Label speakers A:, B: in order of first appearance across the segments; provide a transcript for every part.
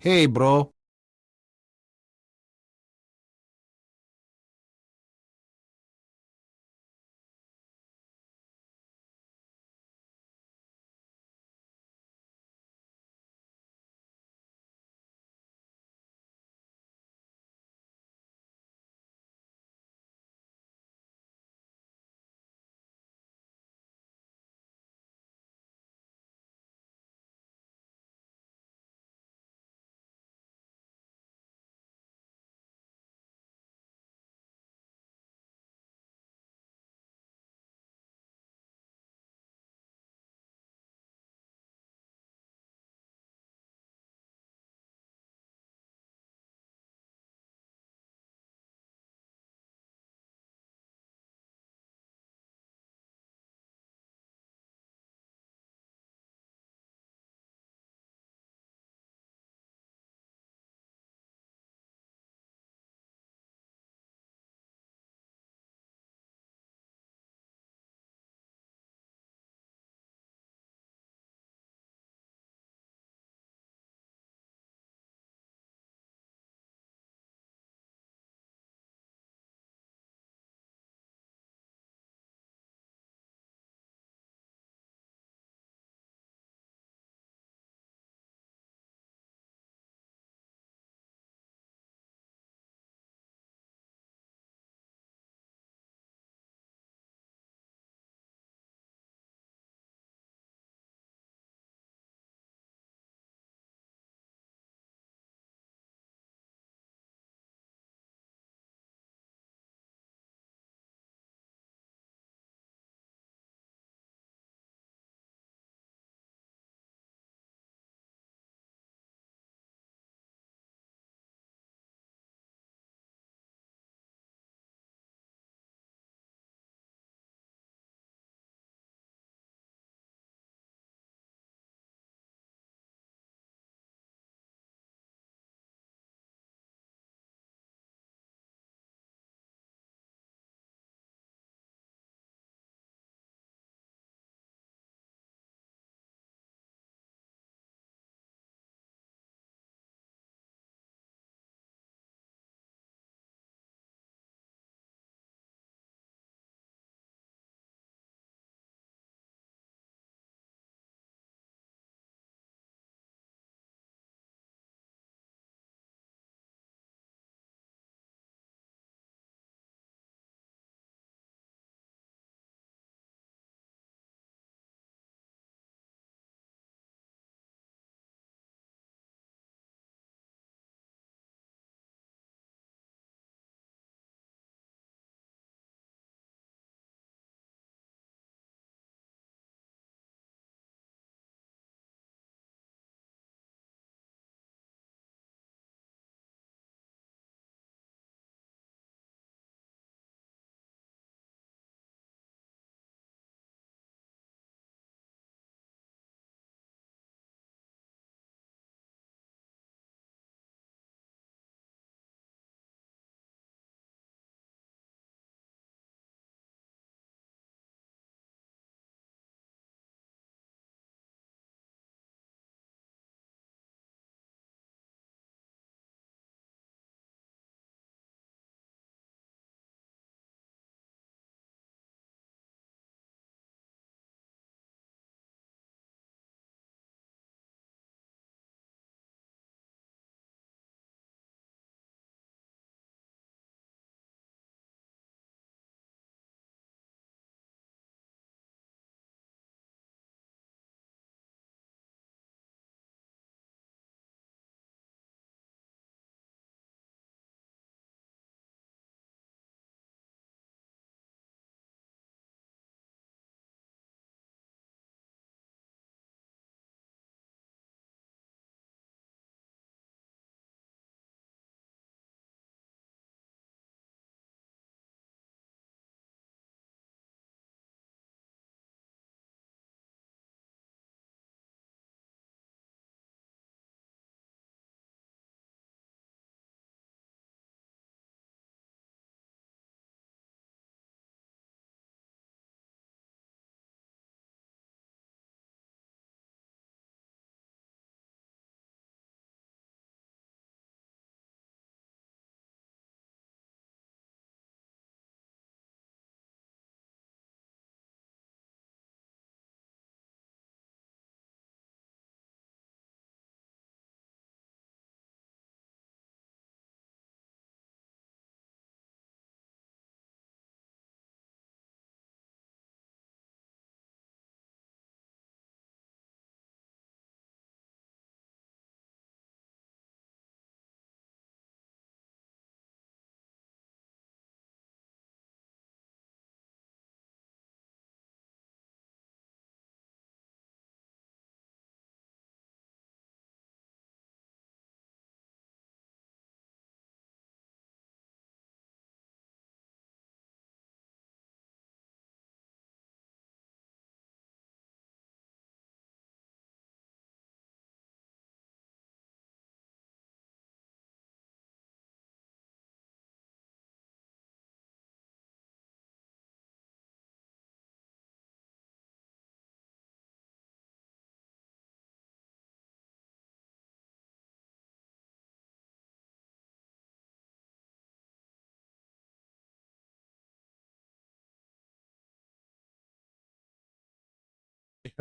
A: Hey, bro.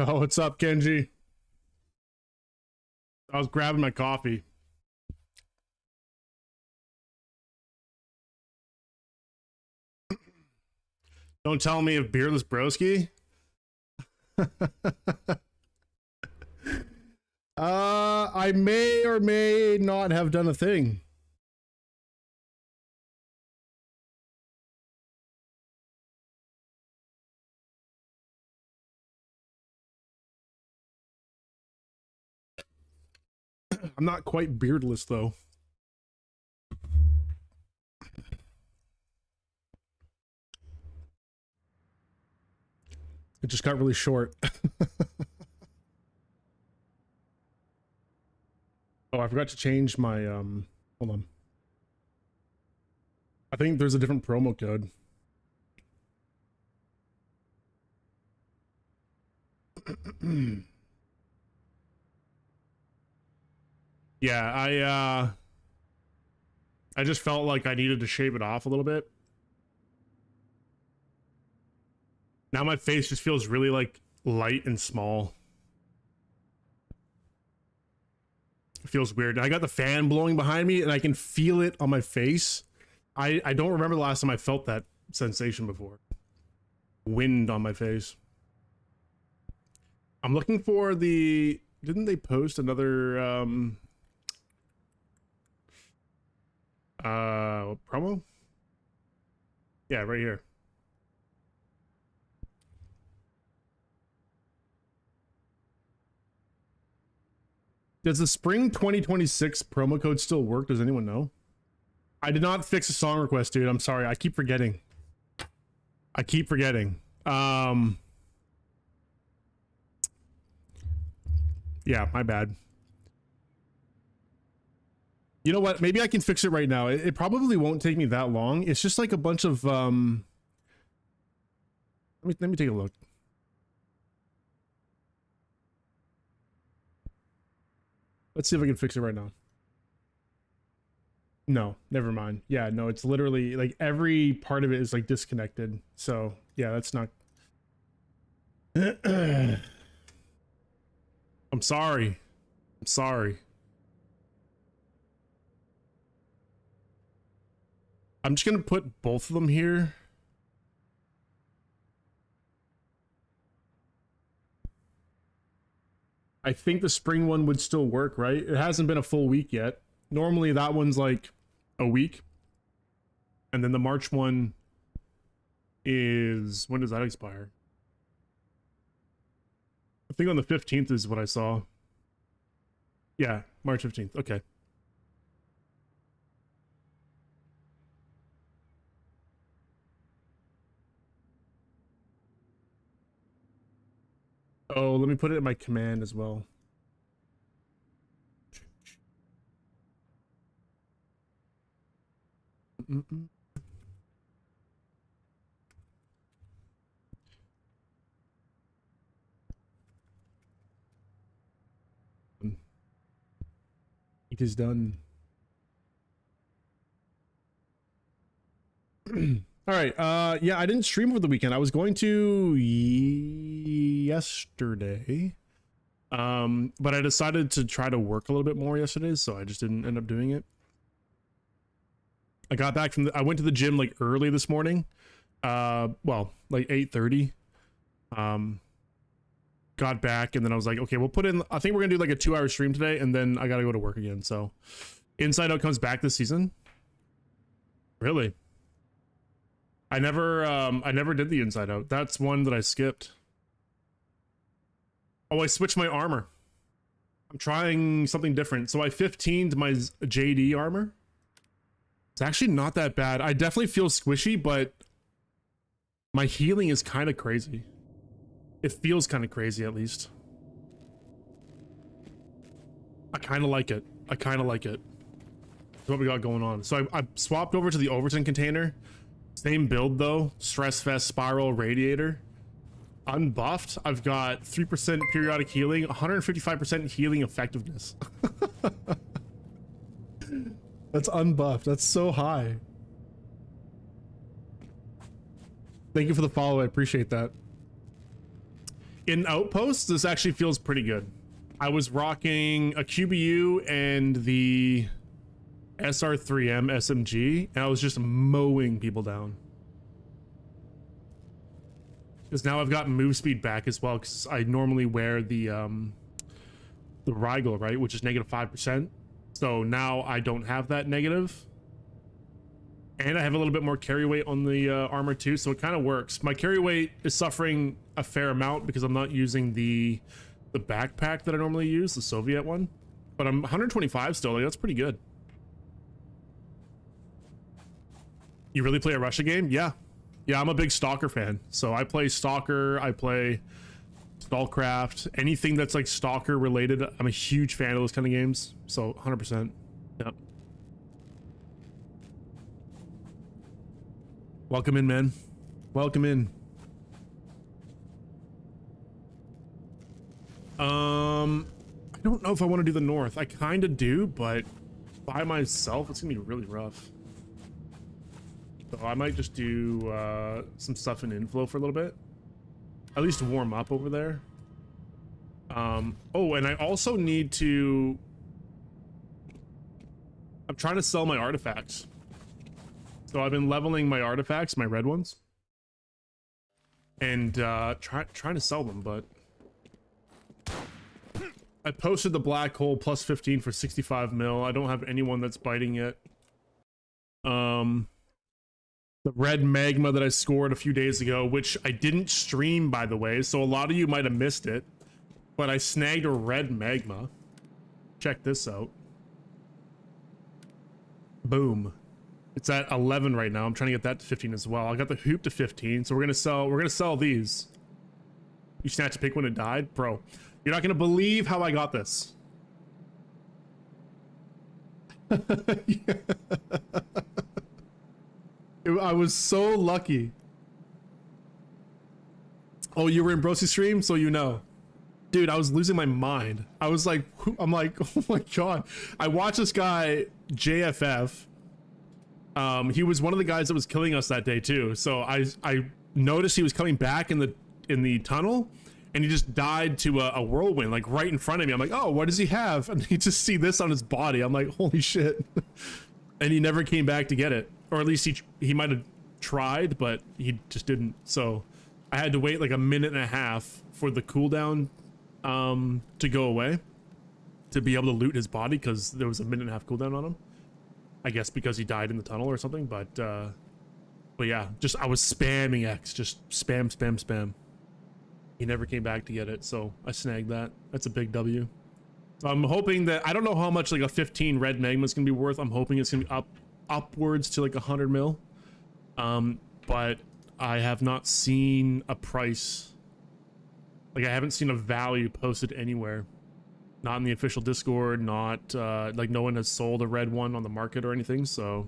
A: Oh, what's up, Kenji? I was grabbing my coffee. Don't tell me if beerless broski. I may or may not have done a thing. I'm not quite beardless though. It just got really short. Oh, I forgot to change my hold on. I think there's a different promo code. Yeah, I just felt like I needed to shave it off a little bit. Now my face just feels really like light and small. It feels weird. I got the fan blowing behind me and I can feel it on my face. I don't remember the last time I felt that sensation before. Wind on my face. I'm looking for the... Didn't they post another promo? Yeah, right here. Does the spring 2026 promo code still work? Does anyone know? I did not fix a song request, dude. I'm sorry. I keep forgetting. Yeah, my bad. You know what? Maybe I can fix it right now. It probably won't take me that long. It's just like a bunch of let me take a look. Let's see if I can fix it right now. No, never mind. Yeah, no, it's literally like every part of it is like disconnected. So yeah, that's not. I'm sorry. I'm sorry. I'm just gonna put both of them here. I think the spring one would still work, right? It hasn't been a full week yet. Normally that one's like a week. And then the March one is... When does that expire? I think on the 15th is what I saw. Yeah, March 15th. Okay. Oh, let me put it in my command as well. It is done. All right. Yeah, I didn't stream over the weekend. I was going to yesterday. But I decided to try to work a little bit more yesterday, so I just didn't end up doing it. I got back from I went to the gym like early this morning. Well, like 8:30. Got back and then I was like, okay, we'll put in, I think we're gonna do like a 2-hour stream today, and then I gotta go to work again. So Inside Out comes back this season. Really? I never did the Inside Out. That's one that I skipped. Oh, I switched my armor. I'm trying something different. So I 15'd my JD armor. It's actually not that bad. I definitely feel squishy, but my healing is kind of crazy. It feels kind of crazy, at least. I kind of like it. I kind of like it. That's what we got going on. So I swapped over to the Overton container. Same build though. Stress Fest Spiral Radiator. Unbuffed, I've got 3% periodic healing, 155% healing effectiveness. That's unbuffed. That's so high. Thank you for the follow. I appreciate that. In Outposts, this actually feels pretty good. I was rocking a QBU and the SR3M SMG, and I was just mowing people down. Because now I've got move speed back as well, because I normally wear the Rigel, right, which is -5%. So now I don't have that negative. And I have a little bit more carry weight on the armor too, so it kind of works. My carry weight is suffering a fair amount because I'm not using the backpack that I normally use, the Soviet one. But I'm 125 still, like, that's pretty good. You really play a Russia game? Yeah. Yeah, I'm a big Stalker fan. So I play Stalker, I play STALCRAFT, anything that's like Stalker related. I'm a huge fan of those kind of games. So 100%. Yep. Welcome in, man. Welcome in. I don't know if I want to do the north. I kind of do, but by myself, it's gonna be really rough. So I might just do some stuff in inflow for a little bit. At least warm up over there. Oh, and I also need to... I'm trying to sell my artifacts. So I've been leveling my artifacts, my red ones. And trying to sell them, but... I posted the black hole plus 15 for 65 mil. I don't have anyone that's biting yet. The red magma that I scored a few days ago, which I didn't stream, by the way, so a lot of you might have missed it, but I snagged a red magma. Check this out. Boom. It's at 11 right now. I'm trying to get that to 15 as well. I got the hoop to 15, so we're gonna sell these. You snatched a pick when it died? Bro, you're not gonna believe how I got this. Yeah. I was so lucky. Oh, you were in Brosy's stream, so you know. Dude, I was losing my mind. I was like, I'm like, oh my god. I watched this guy, JFF. He was one of the guys that was killing us that day too. So I noticed he was coming back in the tunnel, and he just died to a whirlwind, like right in front of me. I'm like, oh, what does he have? And you just see this on his body. I'm like, holy shit. And he never came back to get it. Or at least he might have tried, but he just didn't. So I had to wait like a minute and a half for the cooldown to go away to be able to loot his body, because there was a minute and a half cooldown on him. I guess because he died in the tunnel or something. But yeah, just I was spamming X, just spam, spam, spam. He never came back to get it, so I snagged that. That's a big W. So I'm hoping that, I don't know how much like a 15 red magma is gonna be worth. I'm hoping it's gonna be upwards to like 100 mil. But I have not seen a price. Like, I haven't seen a value posted anywhere. Not in the official Discord, not like no one has sold a red one on the market or anything, so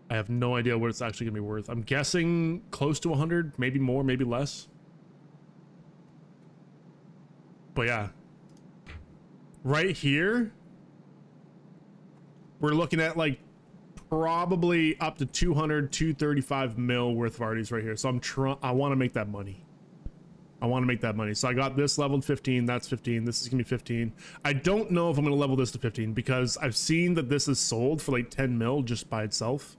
A: I have no idea what it's actually gonna be worth. I'm guessing close to 100, maybe more, maybe less. But yeah, right here we're looking at like probably up to 200, 235 mil worth of arties right here. So I want to make that money. I want to make that money. So I got this leveled 15, that's 15, this is gonna be 15. I don't know if I'm gonna level this to 15, because I've seen that this is sold for like 10 mil just by itself,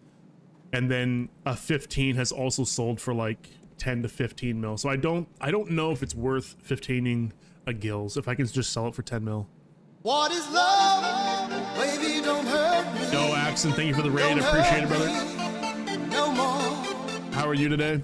A: and then a 15 has also sold for like 10 to 15 mil. So I don't know if it's worth 15ing a gills if I can just sell it for 10 mil.
B: What is love? Baby, don't hurt me.
A: Yo, Axon, thank you for the raid. Appreciate it, brother.
B: No more.
A: How are you today?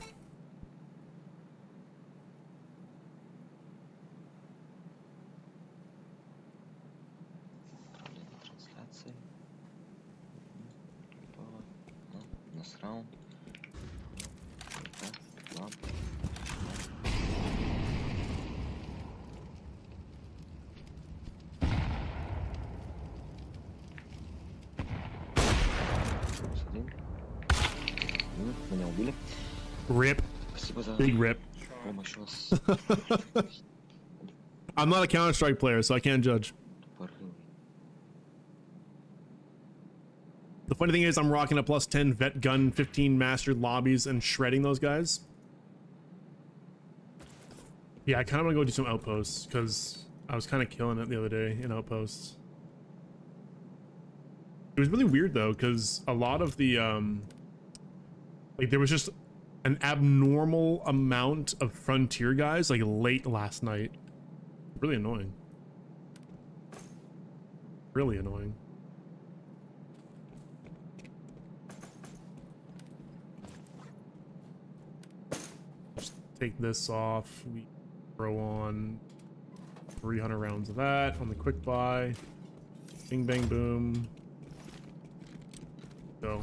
A: Rip. Big rip. I'm not a Counter-Strike player, so I can't judge. The funny thing is, I'm rocking a plus 10 vet gun, 15 mastered lobbies, and shredding those guys. Yeah, I kind of want to go do some outposts because I was kind of killing it the other day in outposts. It was really weird though, because a lot of the like there was just an abnormal amount of frontier guys like late last night. Really annoying. Really annoying. Just take this off. We throw on 300 rounds of that on the quick buy. Bing bang boom. Go.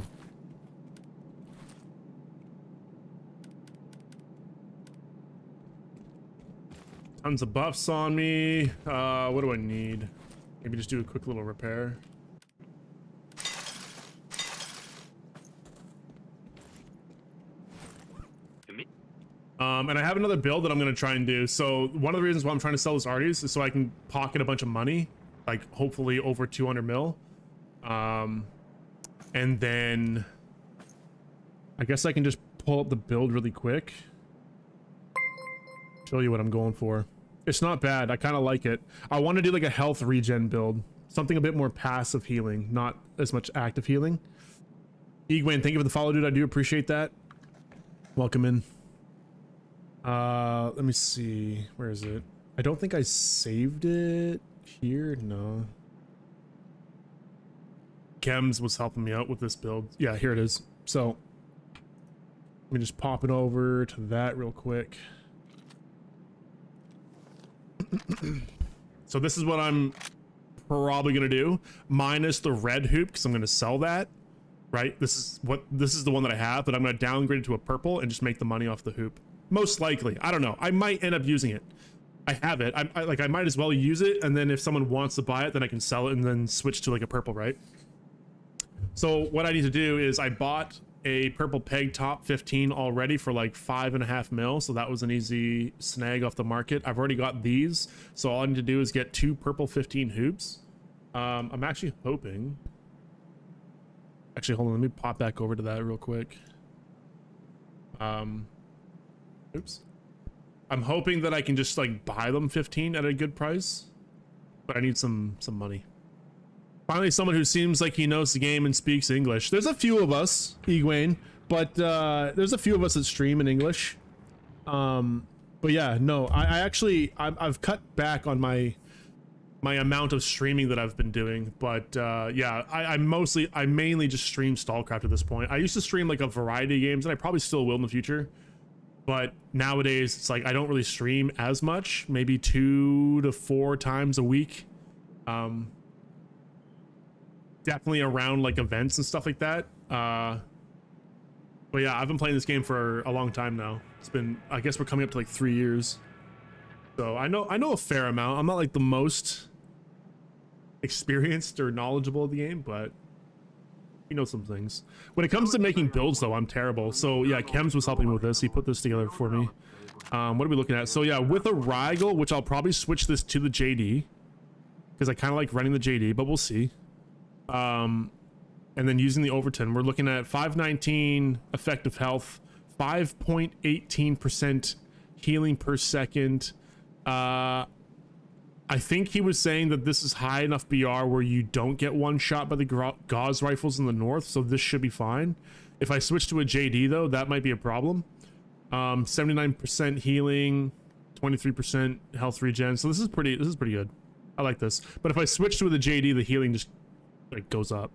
A: Tons of buffs on me. What do I need? Maybe just do a quick little repair. And I have another build that I'm going to try and do. So one of the reasons why I'm trying to sell this artist is so I can pocket a bunch of money, like hopefully over 200 mil. And then I guess I can just pull up the build really quick. Show you what I'm going for. It's not bad. I kind of like it. I want to do like a health regen build. Something a bit more passive healing, not as much active healing. Egwin, thank you for the follow, dude. I do appreciate that. Welcome in. Let me see. Where is it? I don't think I saved it here. No. Chems was helping me out with this build. Yeah, here it is. So let me just pop it over to that real quick. So this is what I'm probably gonna do, minus the red hoop, because I'm gonna sell that. Right? This is the one that I have, but I'm gonna downgrade it to a purple and just make the money off the hoop. Most likely. I don't know. I might end up using it. I have it. I might as well use it, and then if someone wants to buy it, then I can sell it and then switch to like a purple, right? So what I need to do is I bought a purple peg top 15 already for like 5.5 mil, so that was an easy snag off the market. I've already got these, so all I need to do is get 2 purple 15 hoops. I'm actually hoping, actually hold on, let me pop back over to that real quick. Oops. I'm hoping that I can just like buy them 15 at a good price, but I need some money. Finally, someone who seems like he knows the game and speaks English. There's a few of us, Egwene, but there's a few of us that stream in English. But yeah, no, I've cut back on my amount of streaming that I've been doing. But yeah, I mainly just stream STALCRAFT at this point. I used to stream like a variety of games, and I probably still will in the future. But nowadays, it's like I don't really stream as much, maybe 2 to 4 times a week. Definitely around like events and stuff like that. But yeah, I've been playing this game for a long time now. It's been, I guess we're coming up to like 3 years. So I know a fair amount. I'm not like the most experienced or knowledgeable of the game, but you know some things. When it comes to making builds though, I'm terrible. So yeah, Chems was helping me with this. He put this together for me. What are we looking at? So yeah, with a Rigel, which I'll probably switch this to the JD, because I kind of like running the JD, but we'll see. And then using the Overton, we're looking at 519 effective health, 5.18% healing per second. I think he was saying that this is high enough BR where you don't get one shot by the Gauss rifles in the north, so this should be fine. If I switch to a JD though, that might be a problem. 79% healing, 23% health regen. So this is pretty good. I like this. But if I switch to the JD, the healing just like goes up.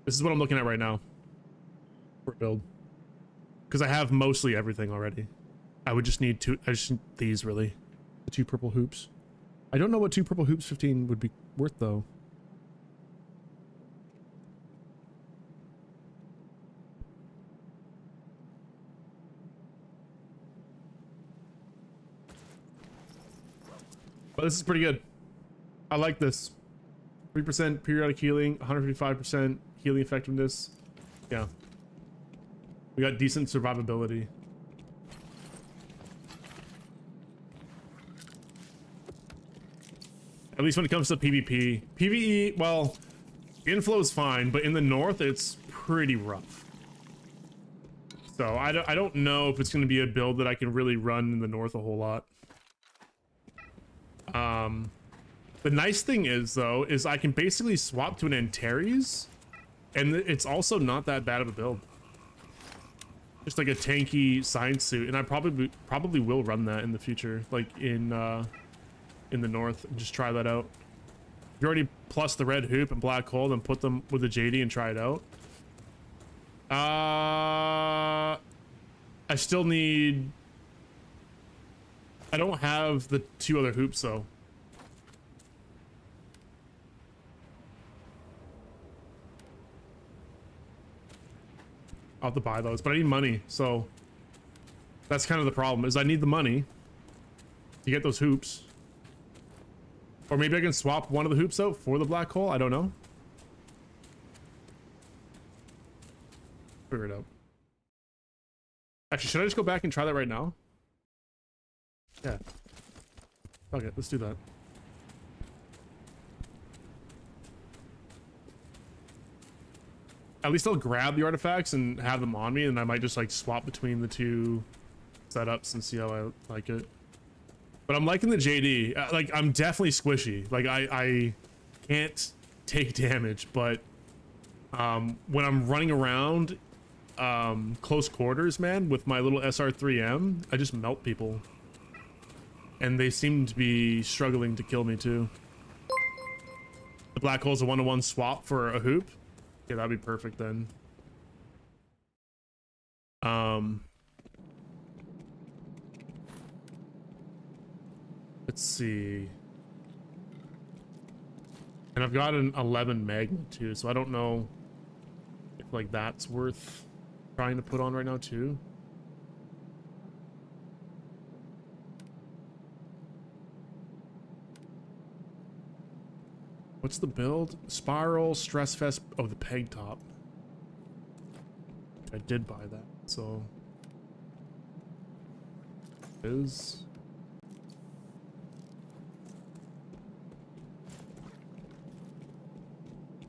A: This is what I'm looking at right now for build, because I have mostly everything already. I would just need I just need these, really, the 2 purple hoops. I don't know what 2 purple hoops 15 would be worth though. But this is pretty good. I like this. 3% periodic healing, 155% healing effectiveness. Yeah. We got decent survivability. At least when it comes to PvP. PvE, well, inflow is fine, but in the north, it's pretty rough. So I don't know if it's going to be a build that I can really run in the north a whole lot. The nice thing is though, is I can basically swap to an Antares, and it's also not that bad of a build. Just like a tanky science suit, and I probably will run that in the future, like in the north, and just try that out. If you already plus the red hoop and black hole, then put them with the JD and try it out. I still need. I don't have the 2 other hoops though. I'll have to buy those, but I need money, so that's kind of the problem. Is I need the money to get those hoops, or maybe I can swap one of the hoops out for the black hole. I don't know. Figure it out. Actually, should I just go back and try that right now? Yeah. Okay, let's do that. At least I'll grab the artifacts and have them on me, and I might just like swap between the 2 setups and see how I like it. But I'm liking the JD. Like, I'm definitely squishy. Like, I can't take damage, but when I'm running around close quarters, man, with my little SR3M, I just melt people. And they seem to be struggling to kill me too. The black hole's a 1-to-1 swap for a hoop. Yeah, that'd be perfect then. Let's see. And I've got an 11 magma too, so I don't know if like that's worth trying to put on right now too. What's the build? Spiral, stress fest. Oh, the peg top. I did buy that, so is.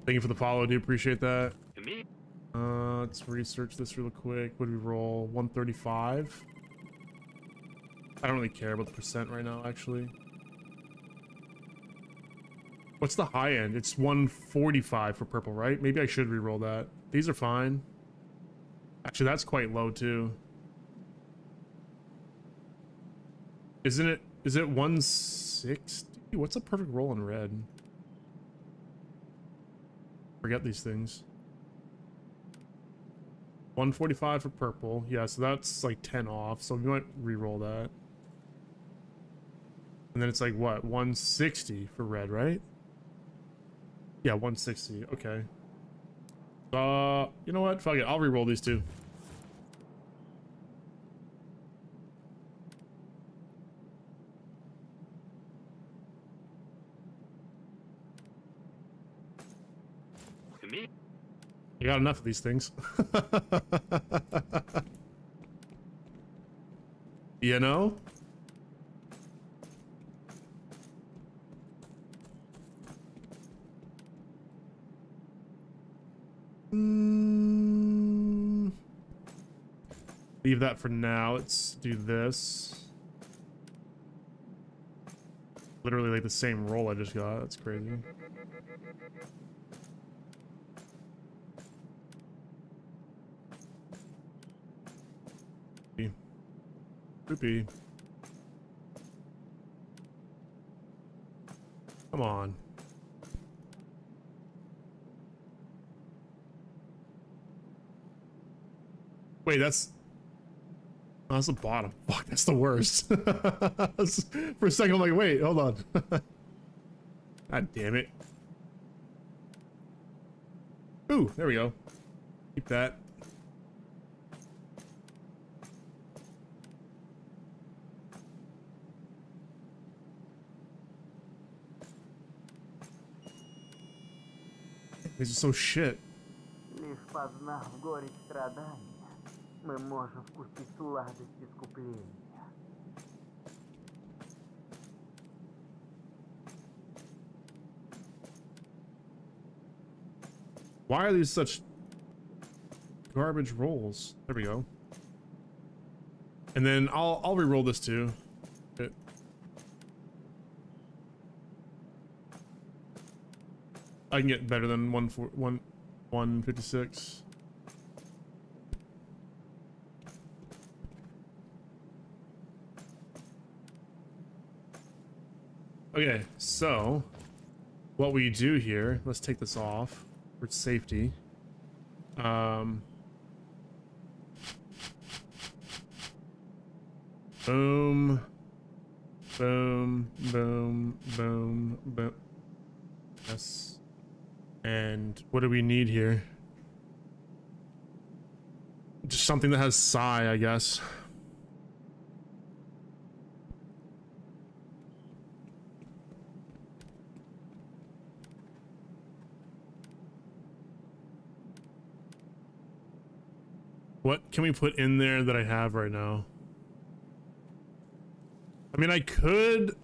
A: Thank you for the follow, do appreciate that. Let's research this real quick. What do we roll? 135. I don't really care about the percent right now, actually. What's the high end? It's 145 for purple, right? Maybe I should re-roll that. These are fine. Actually, that's quite low too. Isn't it? Is it 160? What's a perfect roll in red? Forget these things. 145 for purple. Yeah, so that's like 10 off. So we might re-roll that. And then it's like what? 160 for red, right? Yeah, 160. Okay. You know what? Fuck it. I'll re-roll these two. You got enough of these things. You know? Leave that for now. Let's do this. Literally like the same roll I just got. That's crazy. Poopy. Come on. Wait, that's the bottom. Fuck, that's the worst. For a second, I'm like, wait, hold on. God damn it. Ooh, there we go. Keep that. These are so shit.
C: Лишь познав горечь страдания, мы можем вкусить сладость искупления.
A: Why are these such garbage rolls? There we go. And then I'll re-roll this too. It, I can get better than 156. Okay, so what we do here, let's take this off for safety. Boom, boom, boom, boom, boom. Yes. And what do we need here? Just something that has psi, I guess. What can we put in there that I have right now? I mean, I could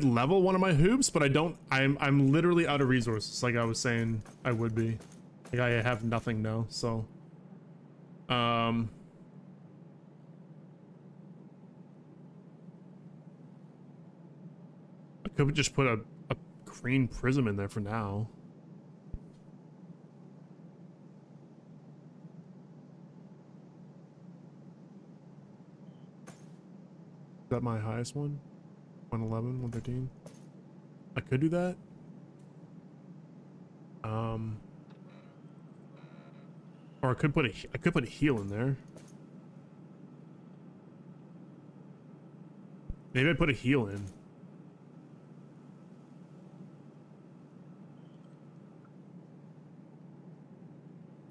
A: level one of my hoops, but I don't. I'm literally out of resources, like I was saying I would be. Like I have nothing now, so I could just put a green prism in there for now. Is that my highest one? 111, 113. I could do that. Or I could put a heal in there. Maybe I put a heal in.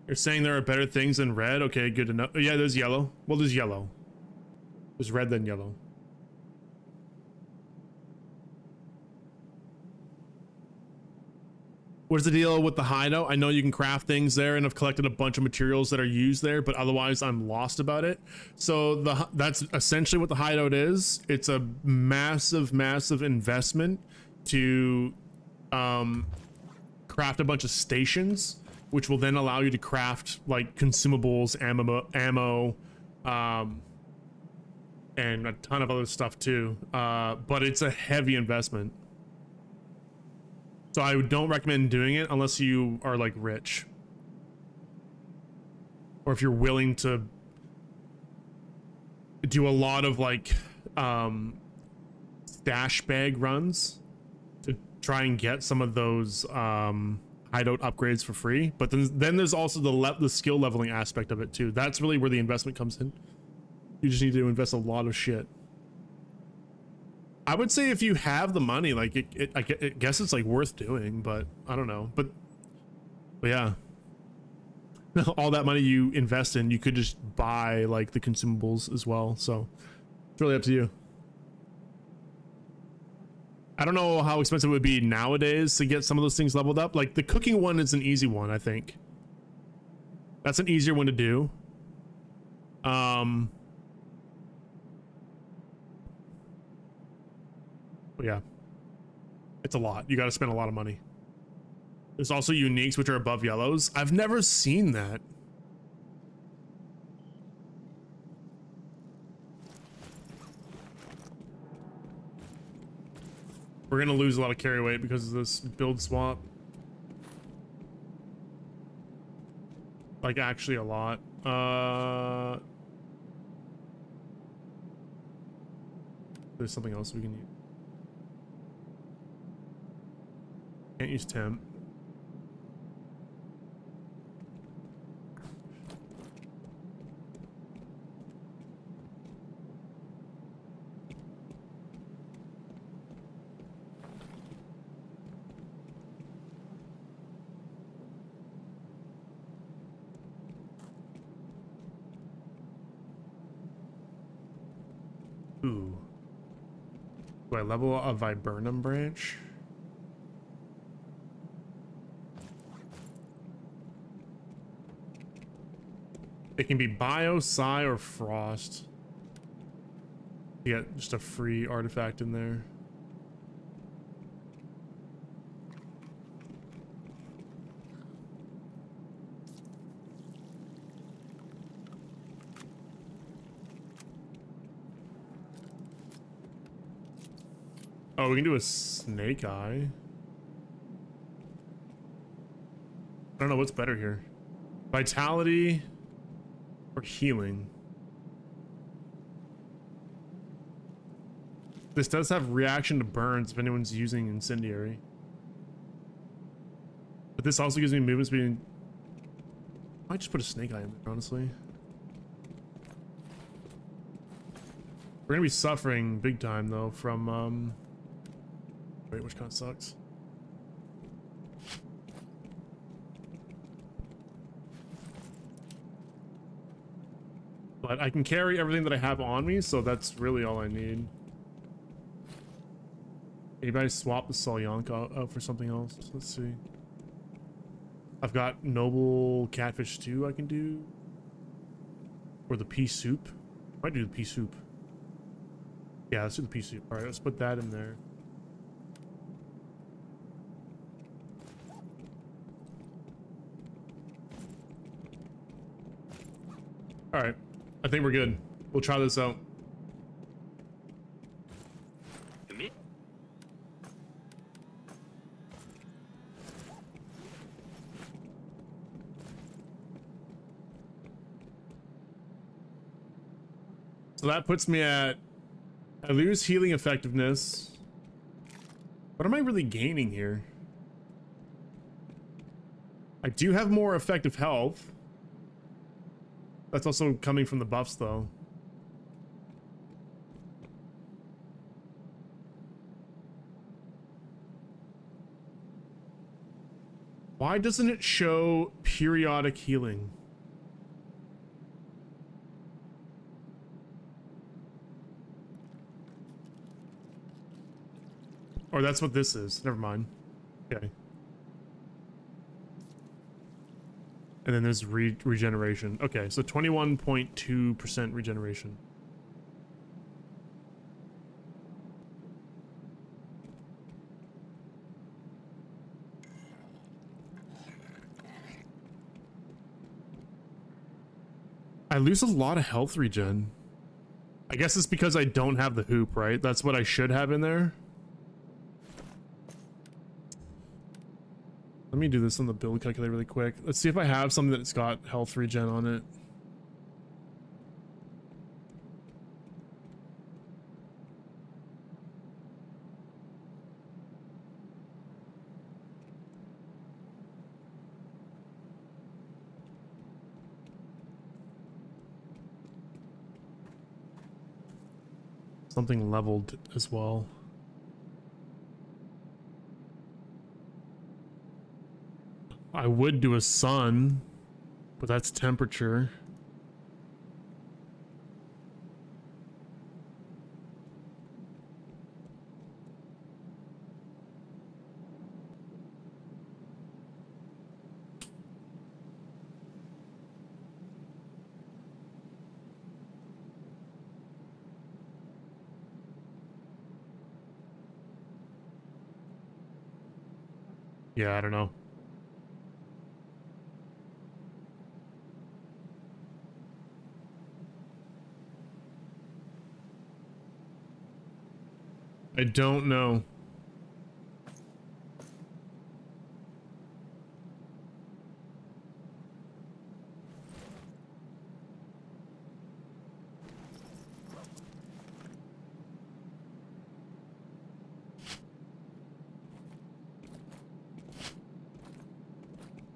A: You're saying there are better things than red? Okay, good to know. Oh, yeah, there's yellow. Well, there's yellow. There's red then yellow. What's the deal with the hideout? I know you can craft things there and I've collected a bunch of materials that are used there, but otherwise I'm lost about it. So that's essentially what the hideout is. It's a massive, massive investment to craft a bunch of stations, which will then allow you to craft like consumables, ammo, and a ton of other stuff too. But it's a heavy investment. So I don't recommend doing it unless you are like rich. Or if you're willing to do a lot of like stash bag runs to try and get some of those hideout upgrades for free. But then there's also the skill leveling aspect of it too. That's really where the investment comes in. You just need to invest a lot of shit. I would say if you have the money, like I guess it's like worth doing, but I don't know. But yeah, all that money you invest in, you could just buy like the consumables as well. So it's really up to you. I don't know how expensive it would be nowadays to get some of those things leveled up. Like the cooking one is an easy one, I think. That's an easier one to do. But yeah, it's a lot. You got to spend a lot of money. There's also uniques, which are above yellows. I've never seen that. We're going to lose a lot of carry weight because of this build swap. Like actually a lot. There's something else we can use. Can't use temp. Ooh. Do I level a viburnum branch? It can be bio, psi, or frost. You get just a free artifact in there. Oh, we can do a snake eye. I don't know what's better here. Vitality or healing. This does have reaction to burns if anyone's using incendiary. But this also gives me movement speed. I might just put a snake eye in there, honestly. We're gonna be suffering big time though from wait, which kind of sucks. But I can carry everything that I have on me, so that's really all I need. Anybody swap the Solyanka out for something else? Let's see. I've got Noble Catfish stew I can do. Or the pea soup. Might do the pea soup. Yeah, let's do the pea soup. Alright, let's put that in there. Alright. I think we're good. We'll try this out. So that puts me at... I lose healing effectiveness. What am I really gaining here? I do have more effective health. That's also coming from the buffs, though. Why doesn't it show periodic healing? Or that's what this is. Never mind. Okay. And then there's regeneration. Okay, so 21.2% regeneration. I lose a lot of health regen. I guess it's because I don't have the hoop, right? That's what I should have in there. Let me do this on the build calculator really quick. Let's see if I have something that's got health regen on it. Something leveled as well. I would do a sun, but that's temperature. Yeah, I don't know. I don't know.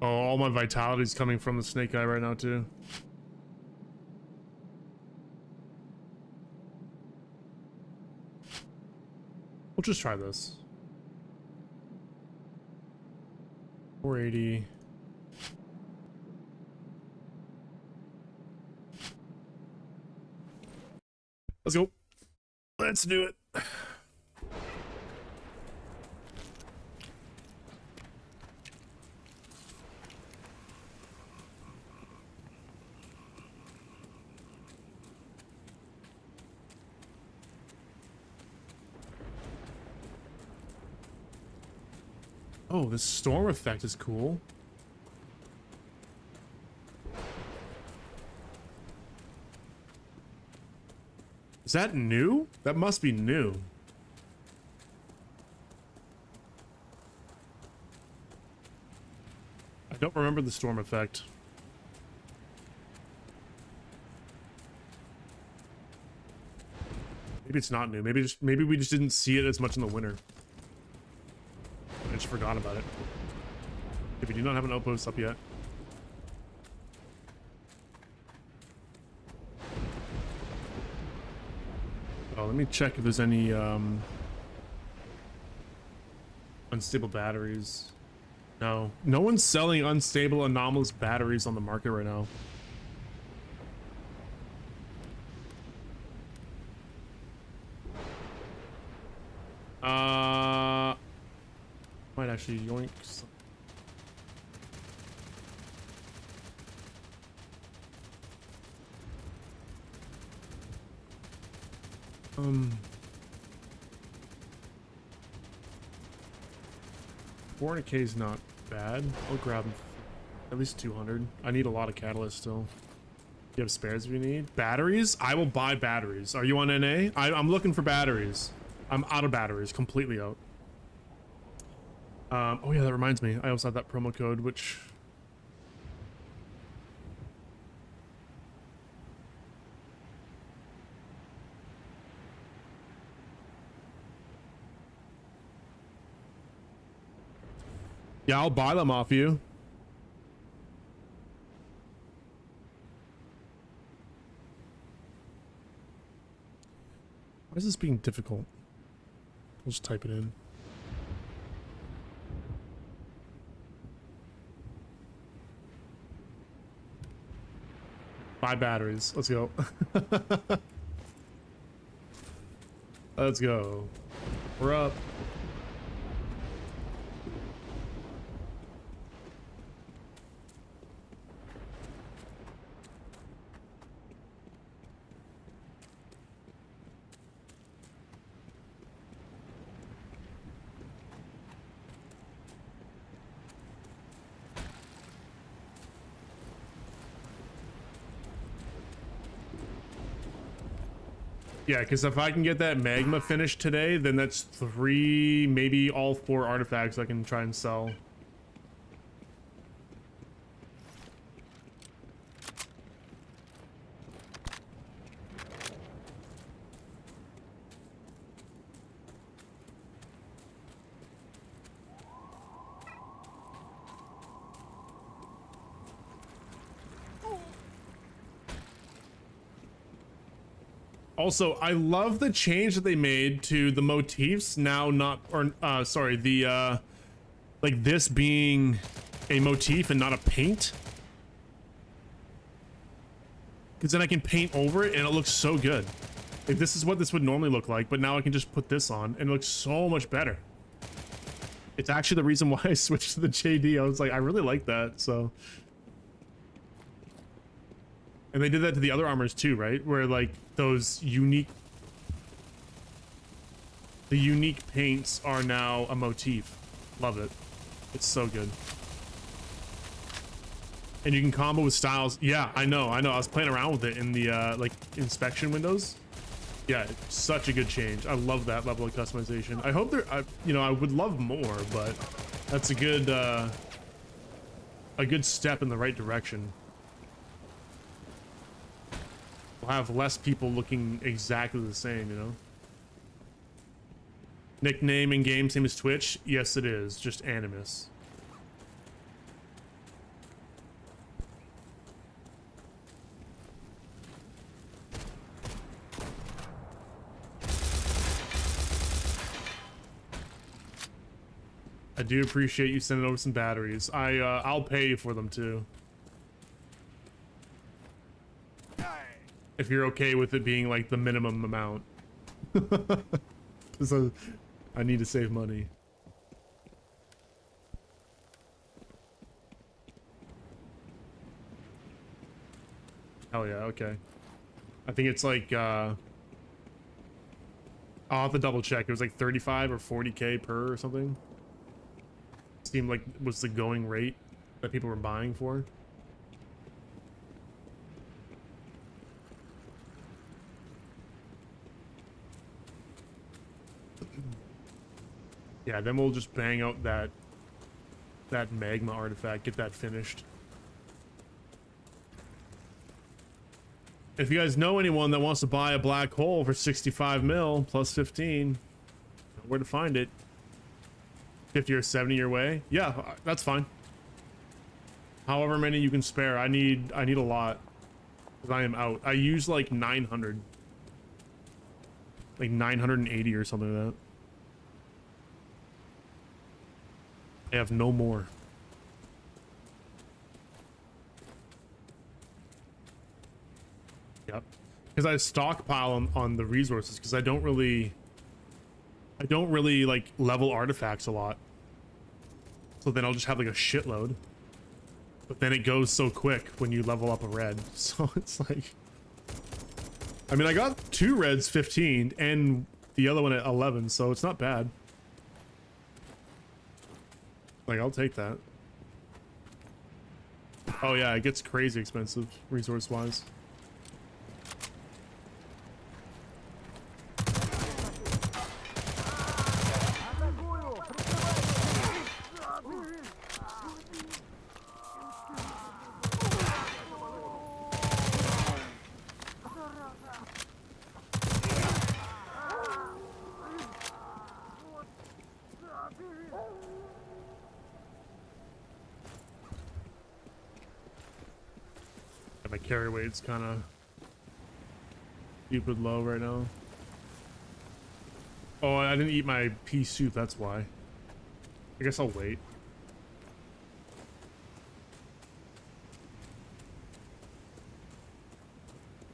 A: Oh, all my vitality is coming from the snake eye right now too. We'll just try this. 480. Let's go. Let's do it. Oh, this storm effect is cool. Is that new? That must be new. I don't remember the storm effect. Maybe it's not new. Maybe we just didn't see it as much in the winter. I just forgot about it. Okay, we do not have an outpost up yet. Oh, let me check if there's any unstable batteries. No, no one's selling unstable anomalous batteries on the market right now. Might actually yoink some. Um, 400k is not bad. I'll grab at least 200. I need a lot of catalysts still. You have spares if you need batteries. I will buy batteries. Are you on NA? I'm looking for batteries. I'm out of batteries, completely out. Oh yeah, that reminds me. I also have that promo code, which yeah, I'll buy them off you. Why is this being difficult? I'll just type it in. Buy batteries. Let's go. Let's go. We're up. Yeah, because if I can get that magma finished today, then that's 3, maybe all 4 artifacts I can try and sell. Also, I love the change that they made to the motifs now not, or sorry, the like this being a motif and not a paint. Because then I can paint over it and it looks so good. Like this is what this would normally look like, but now I can just put this on and it looks so much better. It's actually the reason why I switched to the JD. I was like, I really like that, so. And they did that to the other armors too, right? Where like those unique, the unique paints are now a motif. Love it. It's so good. And you can combo with styles. Yeah, I know. I was playing around with it in the like inspection windows. Yeah, it's such a good change. I love that level of customization. I hope you know, I would love more, but that's a good step in the right direction. We'll have less people looking exactly the same, you know? Nickname in game, same as Twitch? Yes, it is. Just Animus. I do appreciate you sending over some batteries. I'll pay you for them too. If you're okay with it being like the minimum amount. So I need to save money. Hell yeah, okay. I think it's like I'll have to double check. It was like 35 or 40k per or something. Seemed like was the going rate that people were buying for. Yeah, then we'll just bang out that that magma artifact, get that finished. If you guys know anyone that wants to buy a black hole for 65 mil plus 15, know where to find it. 50 or 70 your way. Yeah, that's fine. However many you can spare. I need a lot. Because I am out. I use like 900. Like 980 or something like that. I have no more. Yep. Because I stockpile on the resources because I don't really like level artifacts a lot. So then I'll just have like a shitload. But then it goes so quick when you level up a red. So it's like, I mean, I got 2 reds 15 and the other one at 11, so it's not bad. Like, I'll take that. Oh yeah, it gets crazy expensive resource-wise. My carry weight's kind of stupid low right now. Oh, I didn't eat my pea soup, that's why. I guess I'll wait.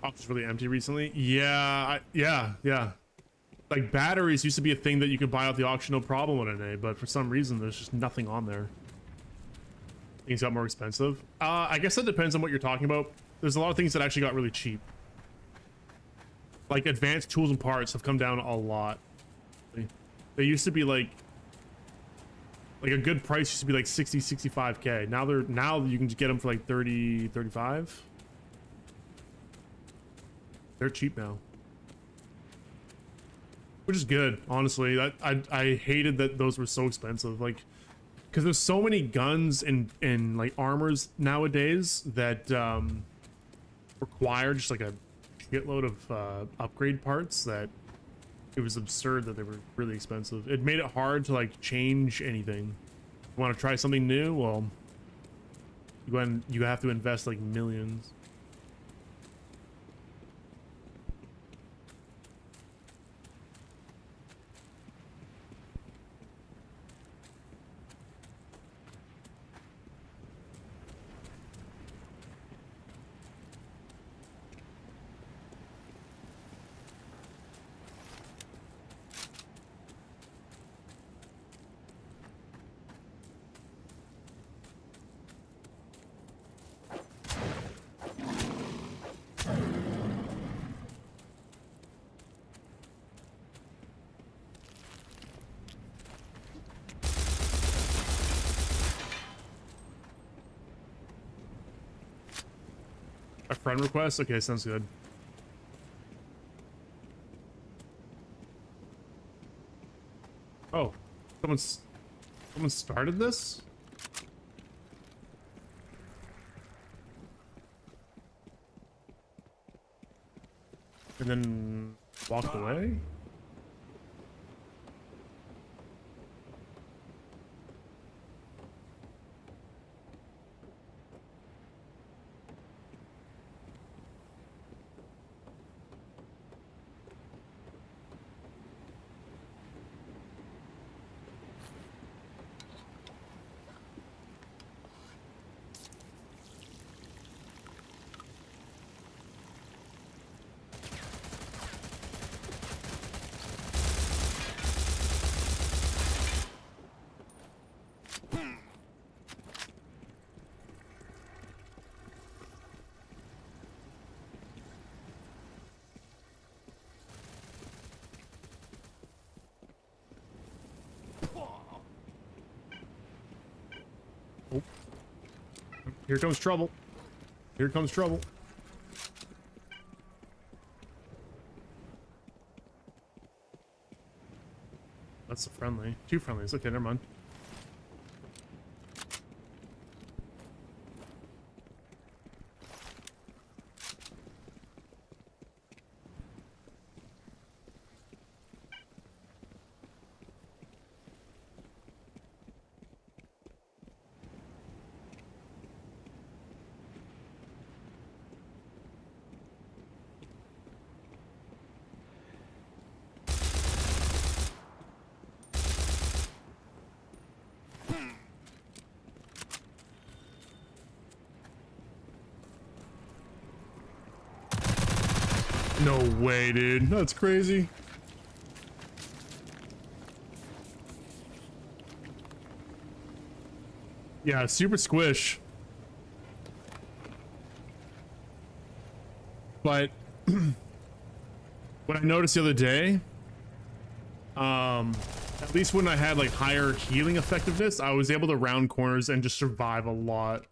A: Box was really empty recently. Yeah, yeah. Like batteries used to be a thing that you could buy off the auction, no problem on an A, but for some reason there's just nothing on there. Things got more expensive. I guess that depends on what you're talking about. There's a lot of things that actually got really cheap. Like advanced tools and parts have come down a lot. They used to be like a good price used to be like 60, 65K. Now you can just get them for like 30, 35. They're cheap now. Which is good, honestly. I hated that those were so expensive. Like, because there's so many guns and like armors nowadays that require just like a shitload of upgrade parts that it was absurd that they were really expensive. It made it hard to like change anything. You want to try something new? Well, you have to invest like millions. A friend request? Okay, sounds good. Oh, someone started this? And then walked away? Oh. Here comes trouble. Here comes trouble. That's a friendly. 2 friendlies. Okay, never mind. No way, dude. That's crazy. Yeah, super squish. But what I noticed the other day, at least when I had like higher healing effectiveness, I was able to round corners and just survive a lot.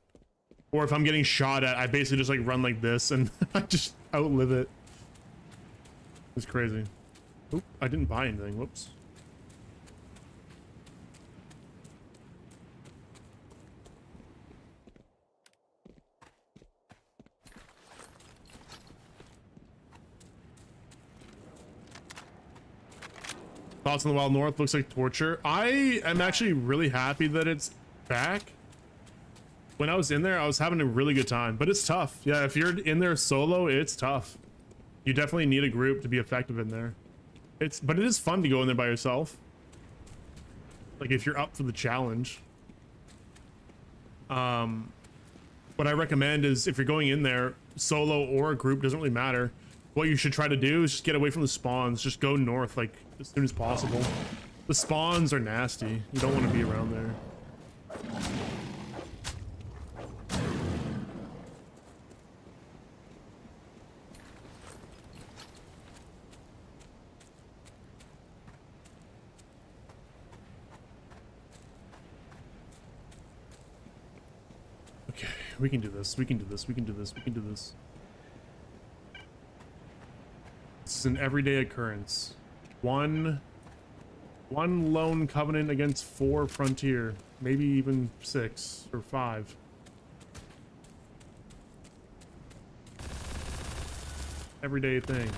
A: Or if I'm getting shot at, I basically just like run like this and I just outlive it. It's crazy. Oop, I didn't buy anything. Whoops. Thoughts on the Wild North? Looks like torture. I am actually really happy that it's back. When I was in there, I was having a really good time, but it's tough. Yeah, if you're in there solo, it's tough. You definitely need a group to be effective in there. But it is fun to go in there by yourself. Like if you're up for the challenge. What I recommend is if you're going in there, solo or a group, doesn't really matter. What you should try to do is just get away from the spawns. Just go north like as soon as possible. The spawns are nasty. You don't want to be around there. Okay, we can do this. We can do this. We can do this. We can do this. This is an everyday occurrence. One lone covenant against 4 frontier, maybe even 6 or 5. Everyday thing.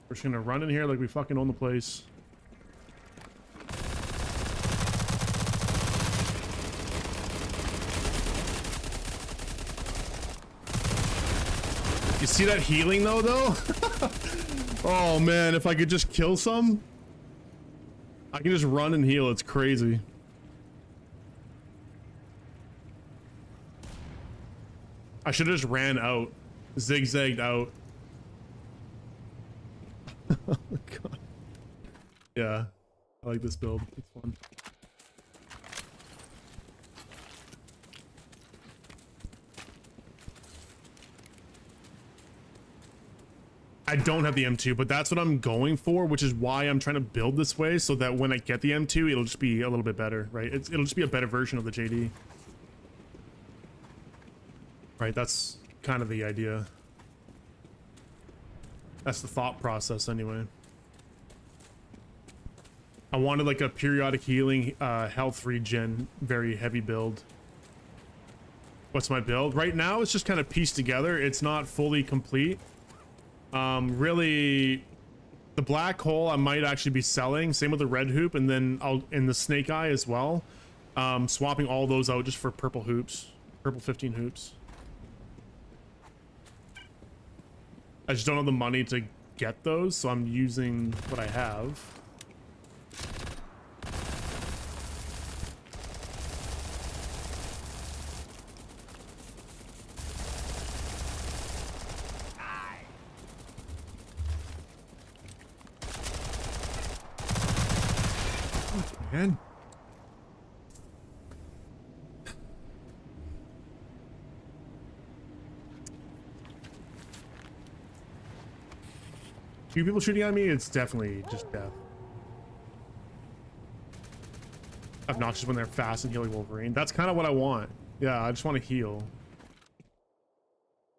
A: We're just gonna run in here like we fucking own the place. You see that healing though? Oh man, if I could just kill some, I can just run and heal. It's crazy. I should have just ran out, zigzagged out. Oh my god. Yeah, I like this build. It's fun. I don't have the M2, but that's what I'm going for, which is why I'm trying to build this way, so that when I get the M2, it'll just be a little bit better, right? It'll just be a better version of the JD. Right, that's kind of the idea. That's the thought process anyway. I wanted like a periodic healing, health regen, very heavy build. What's my build? Right now, it's just kind of pieced together. It's not fully complete. Really, the black hole I might actually be selling. Same with the red hoop, and then I'll in the snake eye as well. Swapping all those out just for purple hoops, purple 15 hoops. I just don't have the money to get those, so I'm using what I have. Man. Few people shooting at me, it's definitely just death. Obnoxious when they're fast and healing Wolverine. That's kind of what I want. Yeah, I just want to heal.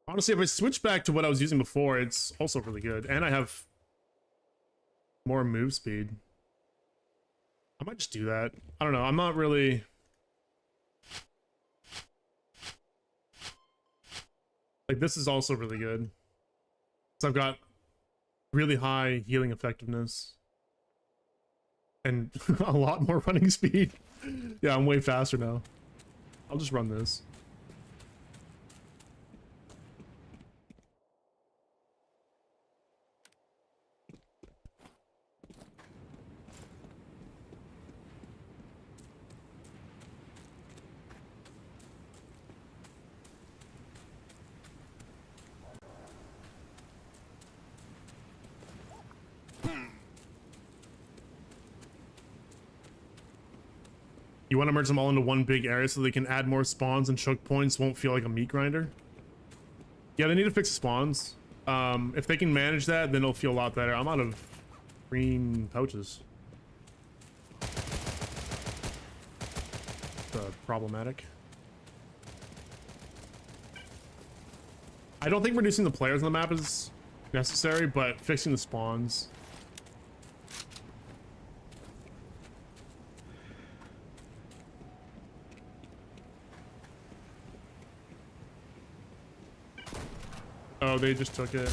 A: Honestly, if I switch back to what I was using before, it's also really good. And I have more move speed. I might just do that. I don't know. I'm not really... Like, this is also really good. So I've got really high healing effectiveness. And a lot more running speed. Yeah, I'm way faster now. I'll just run this. You want to merge them all into one big area so they can add more spawns and choke points, won't feel like a meat grinder. Yeah, they need to fix the spawns. If they can manage that, then it'll feel a lot better. I'm out of green pouches. Problematic. I don't think reducing the players on the map is necessary, but fixing the spawns. Oh, they just took it.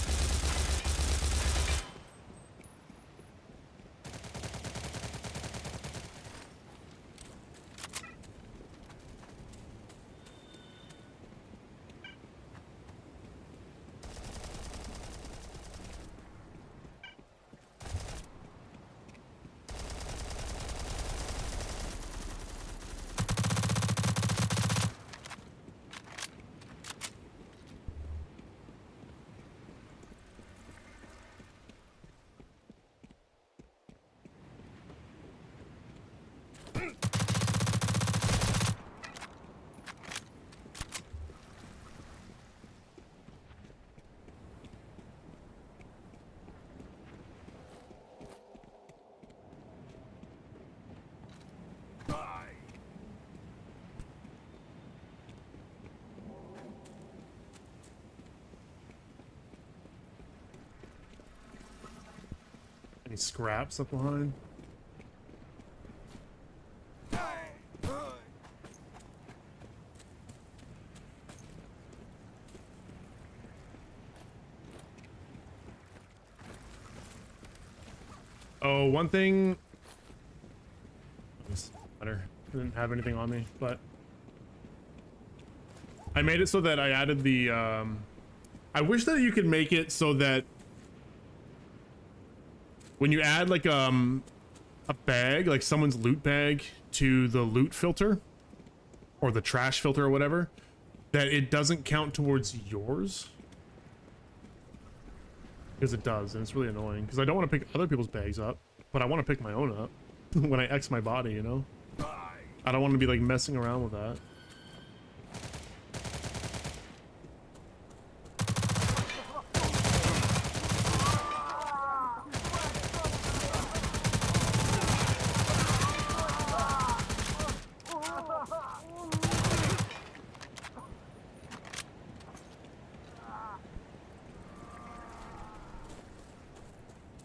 A: Any scraps up behind? Oh, one thing. Better. Didn't have anything on me, but I made it so that I added the. I wish that you could make it so that when you add like a bag, like someone's loot bag, to the loot filter or the trash filter or whatever, that it doesn't count towards yours. Because it does, and it's really annoying. Because I don't want to pick other people's bags up, but I want to pick my own up when I X my body, you know? I don't want to be like messing around with that.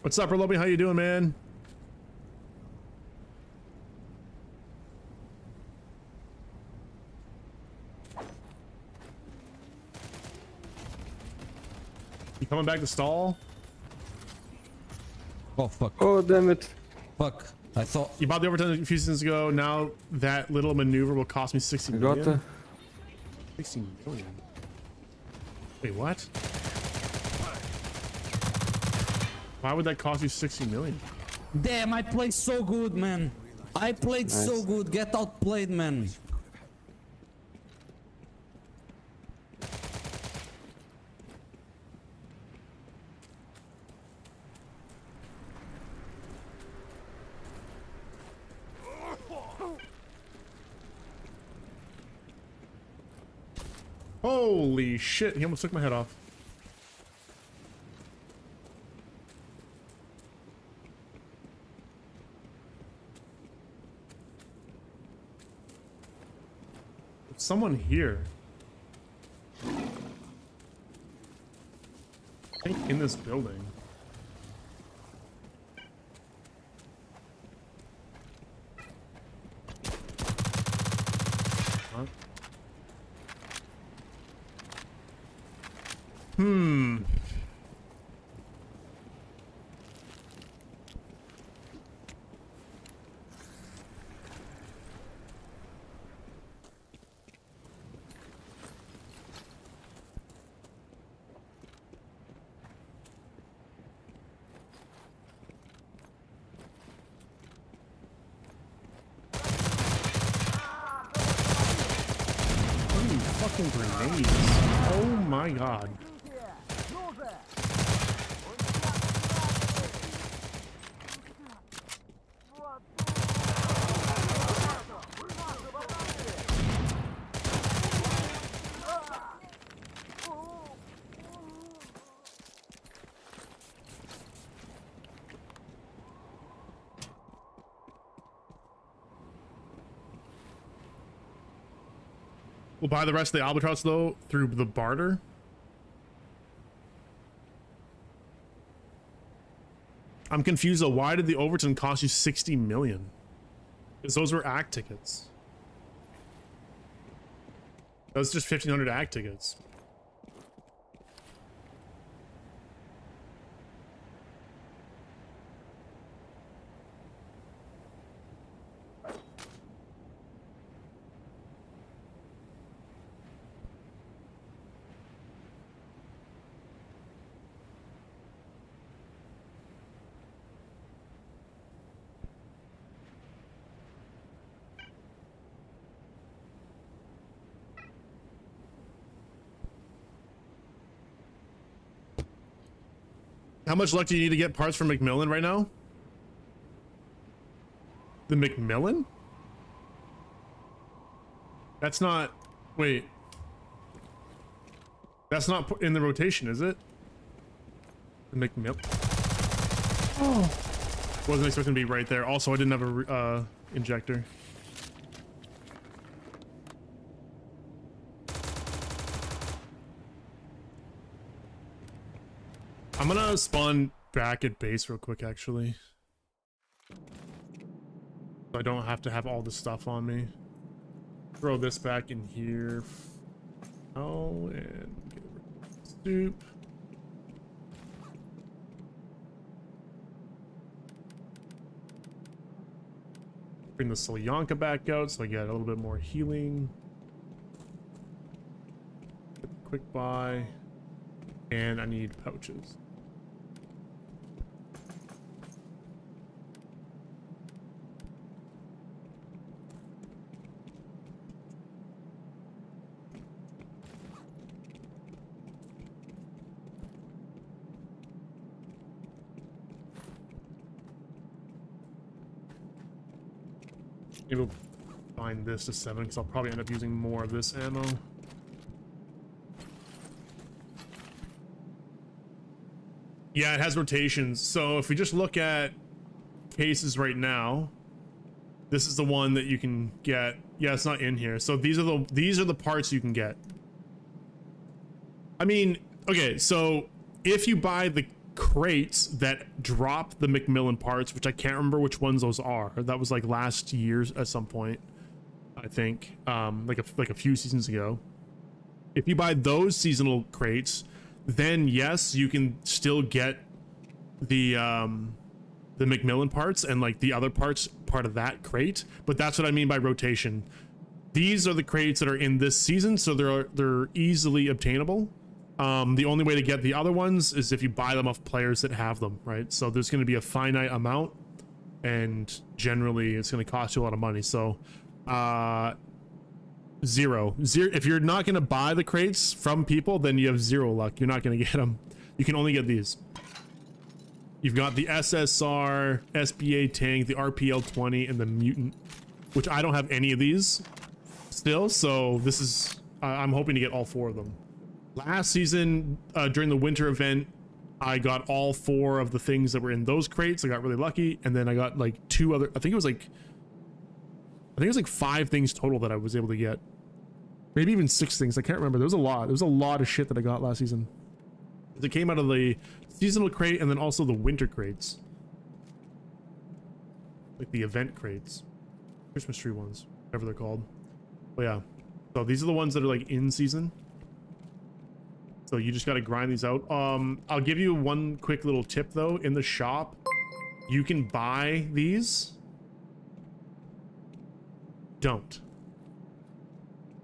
A: What's up, Lobby? How you doing, man? You coming back to stall?
D: Oh fuck.
E: Oh damn it.
D: Fuck. I thought
A: You bought the overtime a few seasons ago. Now that little maneuver will cost me 60
E: I got
A: million. 60 million. Wait, what? Why would that cost you 60 million?
D: damn, I played so good, man. I played so good. Get outplayed, man.
A: Holy shit, he almost took my head off. There's someone here. I think in this building. Huh? Fucking grenades. Oh my god. We'll buy the rest of the Albatross though through the barter. I'm confused though. Why did the Overton cost you 60 million? Because those were act tickets. That was just 1,500 act tickets. How much luck do you need to get parts from McMillan right now? The McMillan? That's not... Wait. That's not in the rotation, is it? The McMillan? Oh. Wasn't expecting to be right there. Also, I didn't have a injector. I'm gonna spawn back at base real quick, actually. So I don't have to have all this stuff on me. Throw this back in here. Oh, and get rid of the stoop. Bring the Solyanka back out so I get a little bit more healing. Quick buy. And I need pouches. Maybe we'll find this to 7 because I'll probably end up using more of this ammo. Yeah, it has rotations. So if we just look at cases right now, this is the one that you can get. Yeah, it's not in here. So these are the parts you can get. I mean, okay, so if you buy the crates that drop the McMillan parts, which I can't remember which ones those are. That was like last year at some point, I think, like a few seasons ago. If you buy those seasonal crates, then yes, you can still get the McMillan parts and like the other parts part of that crate. But that's what I mean by rotation. These are the crates that are in this season, so they're easily obtainable. The only way to get the other ones is if you buy them off players that have them, right? So there's going to be a finite amount, and generally it's going to cost you a lot of money. So zero. If you're not going to buy the crates from people, then you have zero luck. You're not going to get them. You can only get these. You've got the SSR, SBA tank, the RPL-20, and the mutant, which I don't have any of these still. So this is, I'm hoping to get all 4 of them. Last season, during the winter event, I got all 4 of the things that were in those crates. I got really lucky, and then I got like 2 other. I think it was like 5 things total that I was able to get. Maybe even 6 things. I can't remember. There was a lot. There was a lot of shit that I got last season. It came out of the seasonal crate and then also the winter crates, like the event crates, Christmas tree ones, whatever they're called. But yeah, so these are the ones that are like in season. So you just got to grind these out. I'll give you one quick little tip though. In the shop, you can buy these. Don't.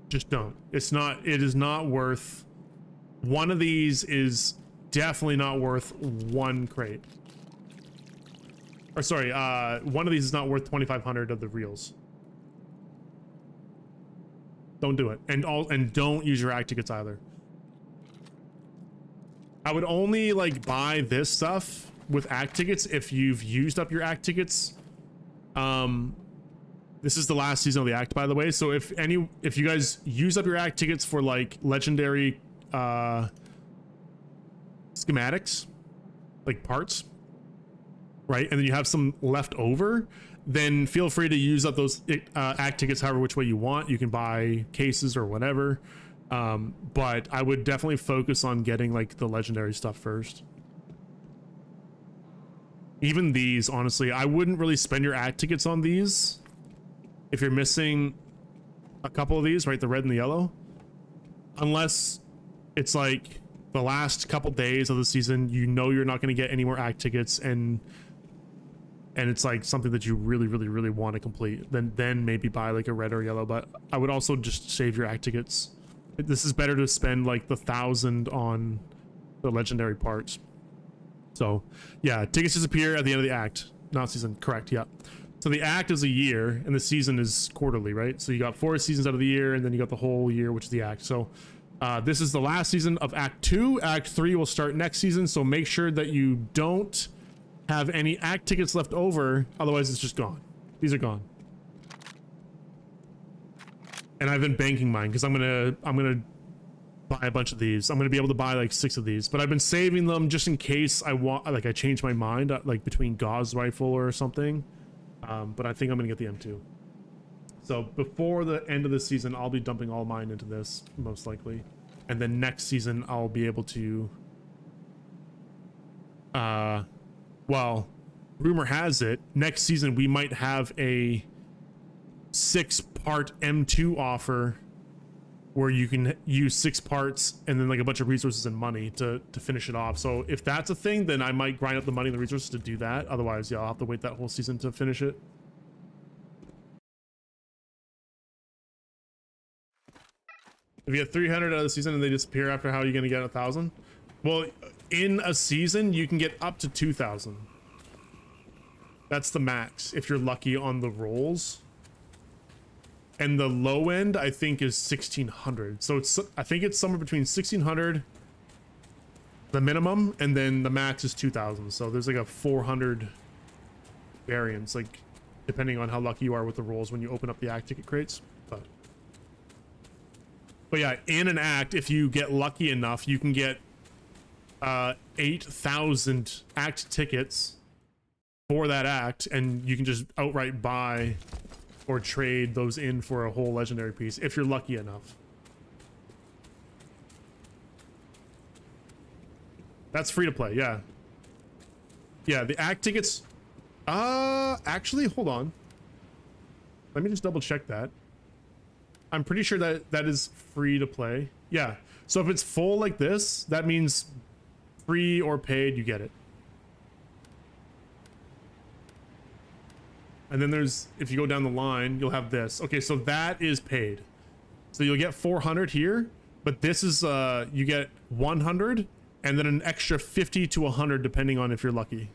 A: Just don't. It is not worth. One of these is definitely not worth 1 crate. Or sorry, one of these is not worth 2,500 of the reels. Don't do it. And don't use your act tickets either. I would only like buy this stuff with act tickets if you've used up your act tickets. This is the last season of the act, by the way. So if you guys use up your act tickets for like legendary schematics, like parts, right, and then you have some left over, then feel free to use up those act tickets however which way you want. You can buy cases or whatever, but I would definitely focus on getting like the legendary stuff first. Even these, honestly, I wouldn't really spend your act tickets on these if you're missing a couple of these, right? The red and the yellow, unless it's like the last couple days of the season, you know you're not going to get any more act tickets, and it's like something that you really want to complete, then maybe buy like a red or yellow. But I would also just save your act tickets. This is better to spend like the 1,000 on the legendary parts. So yeah, tickets disappear at the end of the act, not season. Correct. Yeah. So the act is a year and the season is quarterly, right? So you got 4 seasons out of the year, and then you got the whole year, which is the act. So this is the last season of Act 2. Act 3 will start next season, so make sure that you don't have any act tickets left over, otherwise it's just gone. These are gone. And I've been banking mine because I'm gonna buy a bunch of these. I'm gonna be able to buy like 6 of these, but I've been saving them just in case I change my mind, like between Gauze rifle or something. But I think I'm gonna get the M2. So before the end of the season, I'll be dumping all mine into this, most likely. And then next season, I'll be able to... well, rumor has it, next season we might have a 6-part M2 offer where you can use 6 parts and then like a bunch of resources and money to finish it off. So if that's a thing, then I might grind up the money and the resources to do that. Otherwise, yeah, I'll have to wait that whole season to finish it. If you get 300 out of the season and they disappear after, how are you going to get 1,000? Well, in a season, you can get up to 2,000. That's the max if you're lucky on the rolls. And the low end, I think, is 1,600. So I think it's somewhere between 1,600, the minimum, and then the max is 2,000. So there's like a 400 variance, like depending on how lucky you are with the rolls when you open up the act ticket crates. But yeah, in an act, if you get lucky enough, you can get 8,000 act tickets for that act, and you can just outright buy or trade those in for a whole legendary piece if you're lucky enough. That's free to play, yeah. Yeah, the act tickets... actually, hold on. Let me just double check that. I'm pretty sure that that is free to play. Yeah. So if it's full like this, that means free or paid, you get it. And then there's, if you go down the line, you'll have this. Okay, so that is paid. So you'll get 400 here, but this is, you get 100 and then an extra 50 to 100 depending on if you're lucky.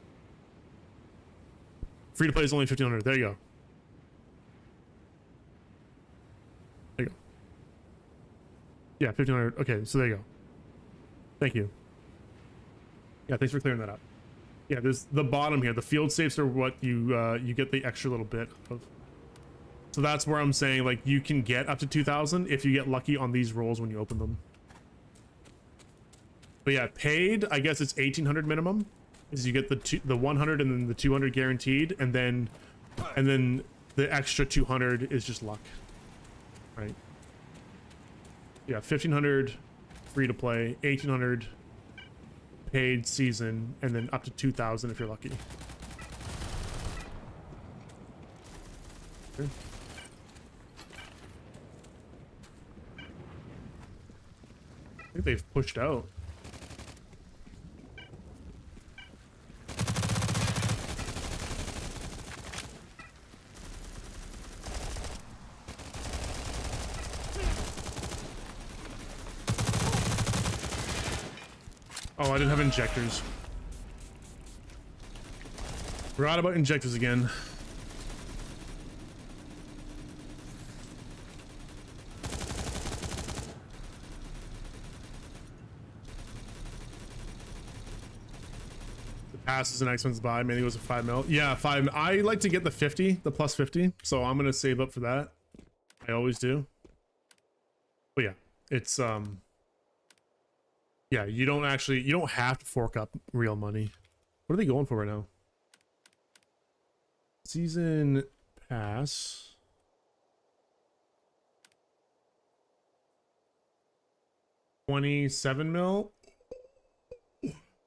A: Free to play is only 1,500. There you go. There you go. Yeah, 1,500. Okay, so there you go. Thank you. Yeah, thanks for clearing that up. Yeah, there's the bottom here. The field safes are what you you get the extra little bit of. So that's where I'm saying, like, you can get up to 2,000 if you get lucky on these rolls when you open them. But yeah, paid, I guess it's 1,800 minimum. Is you get the 100 and then the 200 guaranteed, and then the extra 200 is just luck, right? Yeah, 1,500 free to play, 1,800 paid season, and then up to 2,000 if you're lucky. Okay. I think they've pushed out. Oh, I didn't have injectors. Forgot about injectors again. The pass is an expensive buy. Maybe it was a 5 mil. Yeah, 5. I like to get the 50, the plus 50. So I'm gonna save up for that. I always do. But yeah, it's yeah, you don't have to fork up real money. What are they going for right now? Season pass. $27 mil.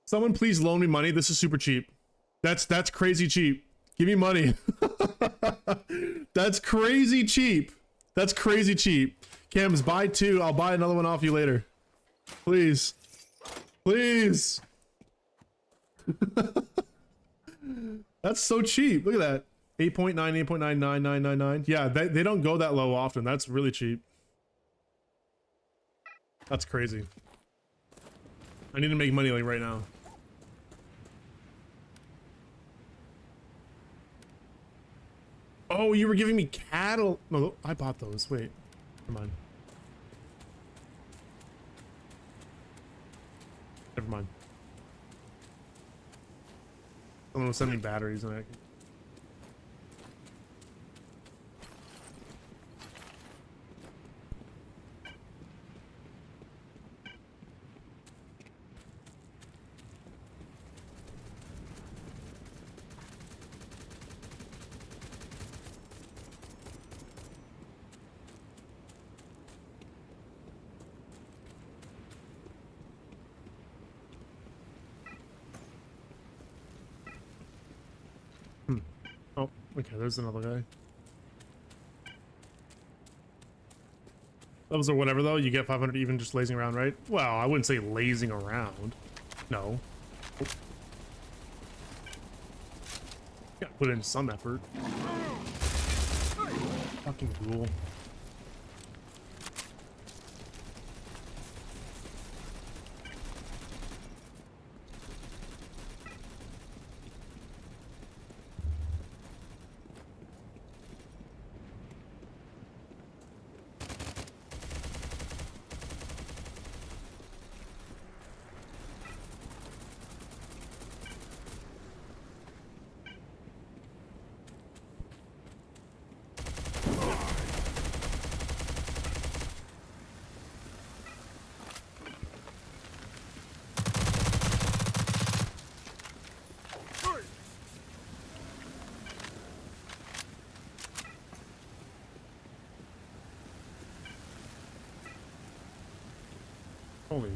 A: Someone please loan me money. This is super cheap. That's crazy cheap. Give me money. That's crazy cheap. That's crazy cheap. Cams, buy 2. I'll buy another one off you later. Please. Please. That's so cheap. Look at that. 8.9, 8.99999. Yeah, they don't go that low often. That's really cheap. That's crazy. I need to make money like right now. Oh, you were giving me cattle. No, I bought those. Wait, never mind. Never mind. Someone will send me batteries and I can... Oh, okay, there's another guy. Levels or whatever though, you get 500 even just lazing around, right? Well, I wouldn't say lazing around. No. Oh. Gotta put in some effort. Fucking ghoul. Holy.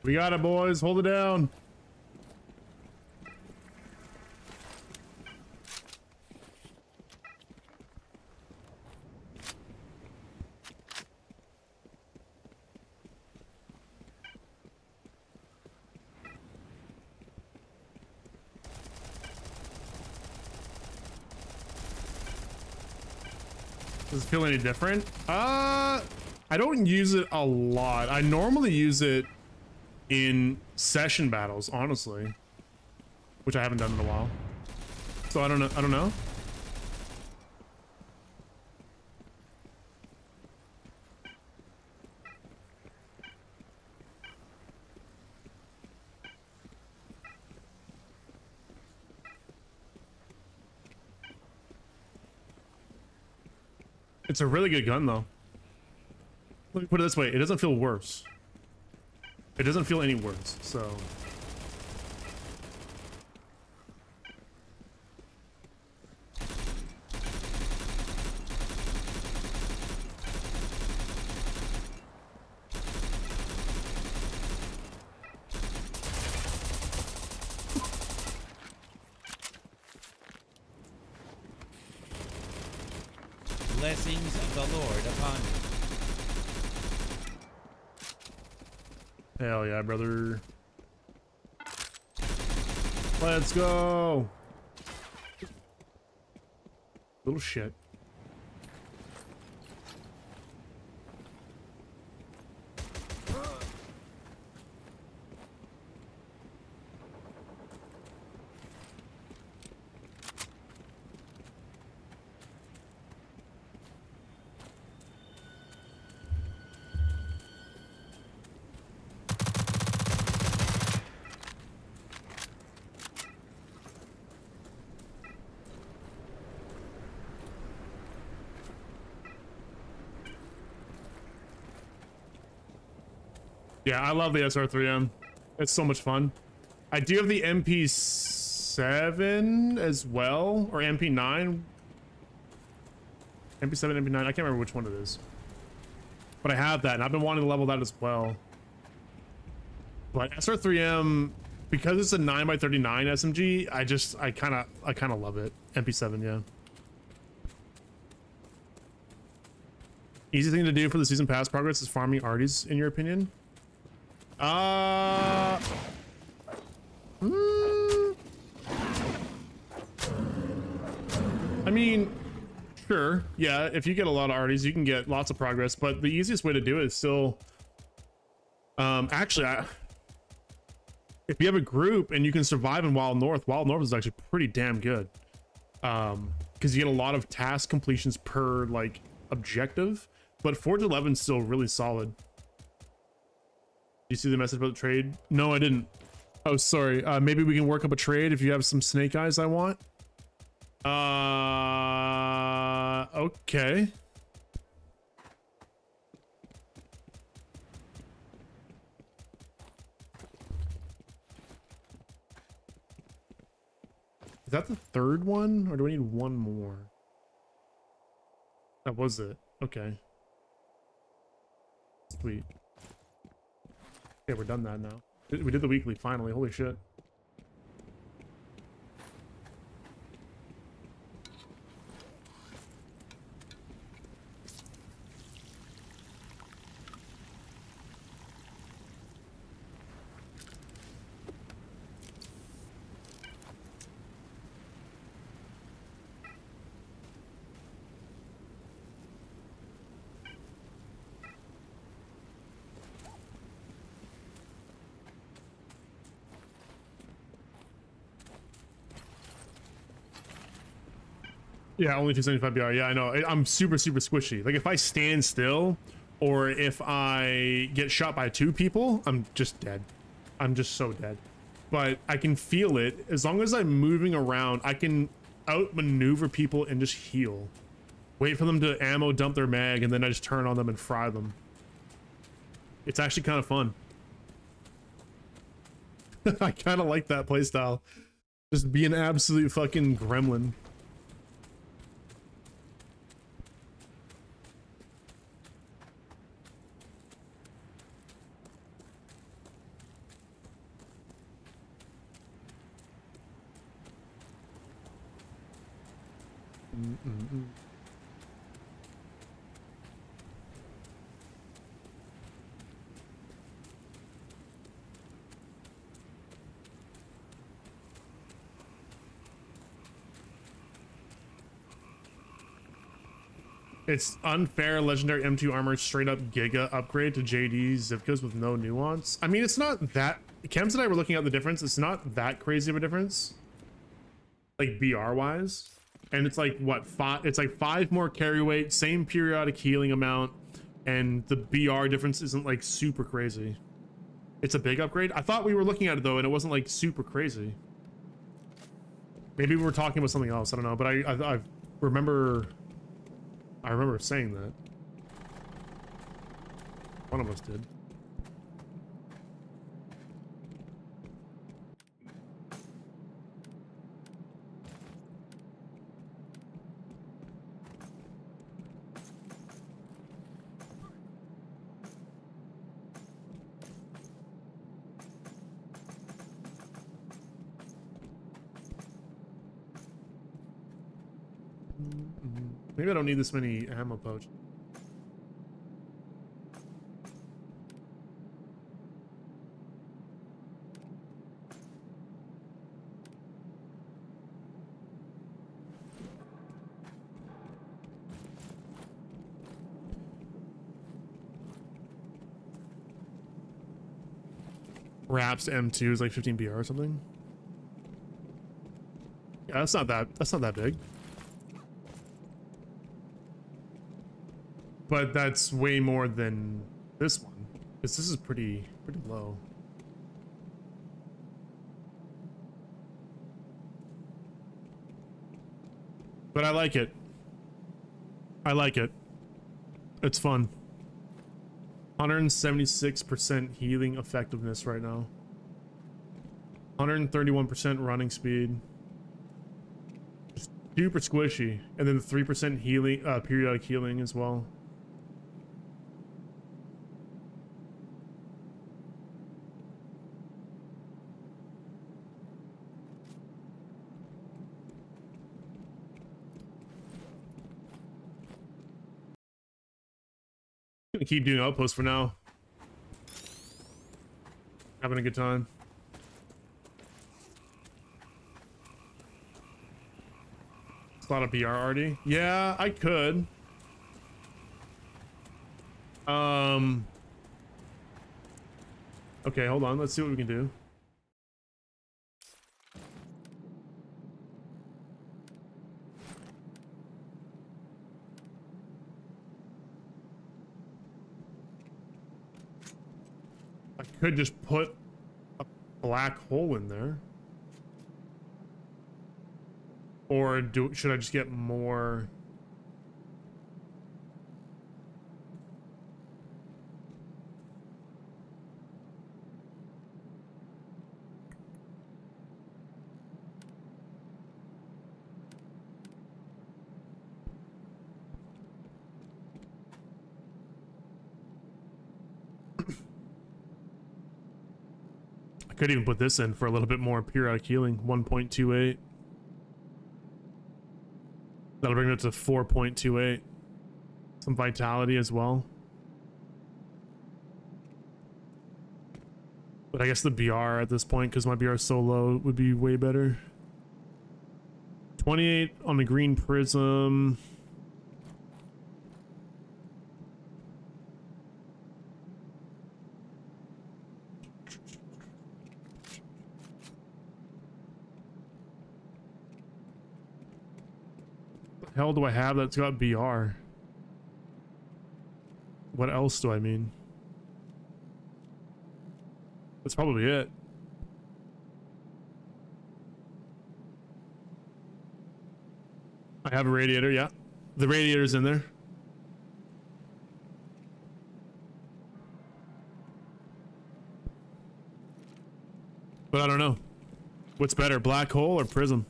A: We got it, boys. Hold it down. Does it feel any different? I don't use it a lot. I normally use it in session battles, honestly, which I haven't done in a while. So I don't know. I don't know. It's a really good gun, though. Let me put it this way. It doesn't feel worse. It doesn't feel any worse, so...
E: Blessings of the Lord upon you.
A: Hell yeah, brother. Let's go. Little shit. Yeah, I love the SR3M. It's so much fun. I do have the MP7 as well, or MP9. MP7, MP9, I can't remember which one it is. But I have that, and I've been wanting to level that as well. But SR3M, because it's a 9x39 SMG, I kind of love it. MP7, yeah. Easy thing to do for the season pass progress is farming arties, in your opinion? I mean, sure, yeah, if you get a lot of arties, you can get lots of progress, but the easiest way to do it is still, actually, if you have a group and you can survive in Wild North is actually pretty damn good. Because you get a lot of task completions per, like, objective, but Forge 11 is still really solid. You see the message about the trade? No, I didn't. Oh, sorry. Maybe we can work up a trade if you have some snake eyes I want. Okay. Is that the third one, or do we need one more? That was it. Okay. Sweet. Okay, we're done that now. We did the weekly finally. Holy shit. Yeah, only 275 BR. Yeah, I know. I'm super squishy. Like if I stand still or if I get shot by two people, I'm just dead. I'm just so dead. But I can feel it. As long as I'm moving around, I can outmaneuver people and just heal. Wait for them to ammo dump their mag, and then I just turn on them and fry them. It's actually kind of fun. I kind of like that playstyle. Just be an absolute fucking gremlin. It's unfair. Legendary M2 armor straight up giga upgrade to JD's Zivkas with no nuance. I mean, it's not that. Chems and I were looking at the difference. It's not that crazy of a difference, like BR wise. And it's like what, five? It's like 5 more carry weight, same periodic healing amount, and the BR difference isn't like super crazy. It's a big upgrade. I thought we were looking at it though, and it wasn't like super crazy. Maybe we were talking about something else. I don't know, but I remember. I remember saying that. One of us did. Maybe I don't need this many ammo pouches. Wraps M2 is like 15 BR or something. Yeah, that's not that big. But that's way more than this one, because this is pretty low. But I like it. I like it. It's fun. 176% healing effectiveness right now. 131% running speed. Just super squishy. And then the 3% healing, periodic healing as well. Gonna keep doing outposts for now. Having a good time. It's a lot of BR already. Yeah, I could. Okay, hold on. Let's see what we can do. Could just put a black hole in there, or should I just get more? I could even put this in for a little bit more periodic healing. 1.28. That'll bring it to 4.28. Some vitality as well. But I guess the BR at this point, because my BR is so low, would be way better. 28 on the green prism. Hell do I have that's got BR? What else do I mean? That's probably it. I have a radiator, yeah. The radiator's in there. But I don't know. What's better, black hole or prism?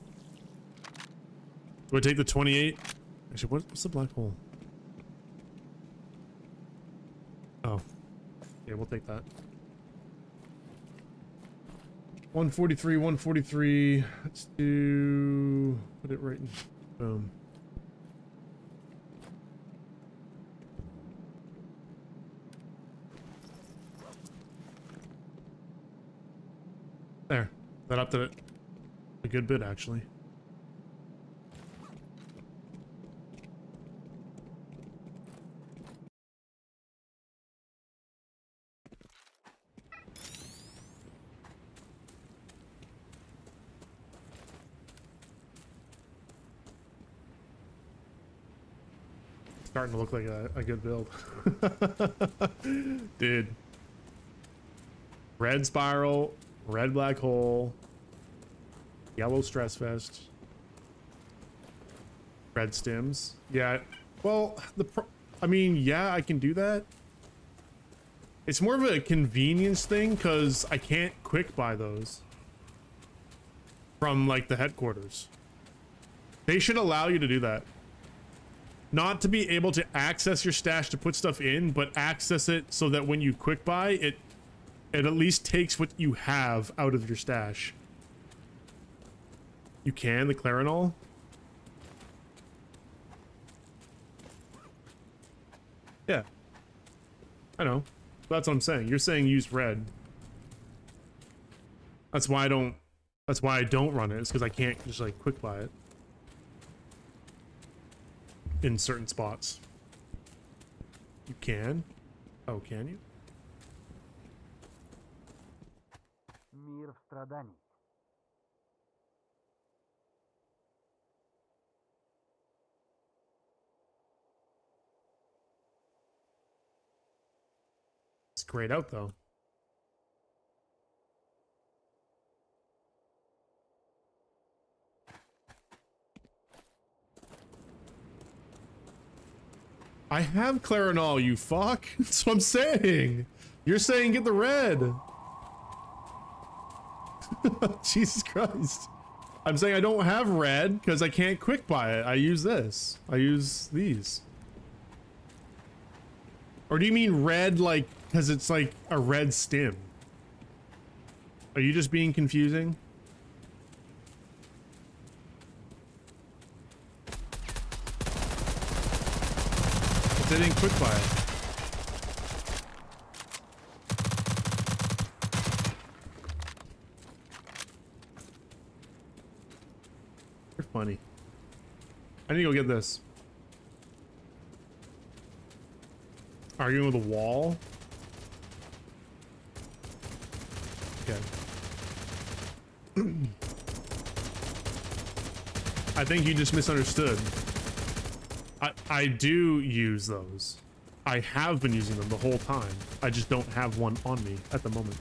A: Do I take the 28? Actually, what's the black hole? Oh. Yeah, we'll take that. 143, 143. Let's do... Put it right in... Boom. There. That upped it a good bit, actually. Starting to look like a good build. Dude. Red spiral, red black hole, yellow stress vest, red stims. Yeah, well, I mean, yeah, I can do that. It's more of a convenience thing because I can't quick buy those from like the headquarters. They should allow you to do that. Not to be able to access your stash to put stuff in, but access it so that when you quick buy, it at least takes what you have out of your stash. You can, the Clarinol? Yeah. I know. That's what I'm saying. You're saying use red. That's why I don't run it. It's because I can't just like quick buy it. In certain spots. You can? Oh, can you?
C: Мир в страдании.
A: It's grayed out though. I have Clarinol, you fuck. That's what I'm saying. You're saying get the red. Jesus Christ. I'm saying I don't have red because I can't quick buy it. I use this. I use these. Or do you mean red like because it's like a red stim? Are you just being confusing? They didn't quick buy it. You're funny. I need to go get this. Arguing with a wall? Okay. I think you just misunderstood. I do use those. I have been using them the whole time. I just don't have one on me at the moment.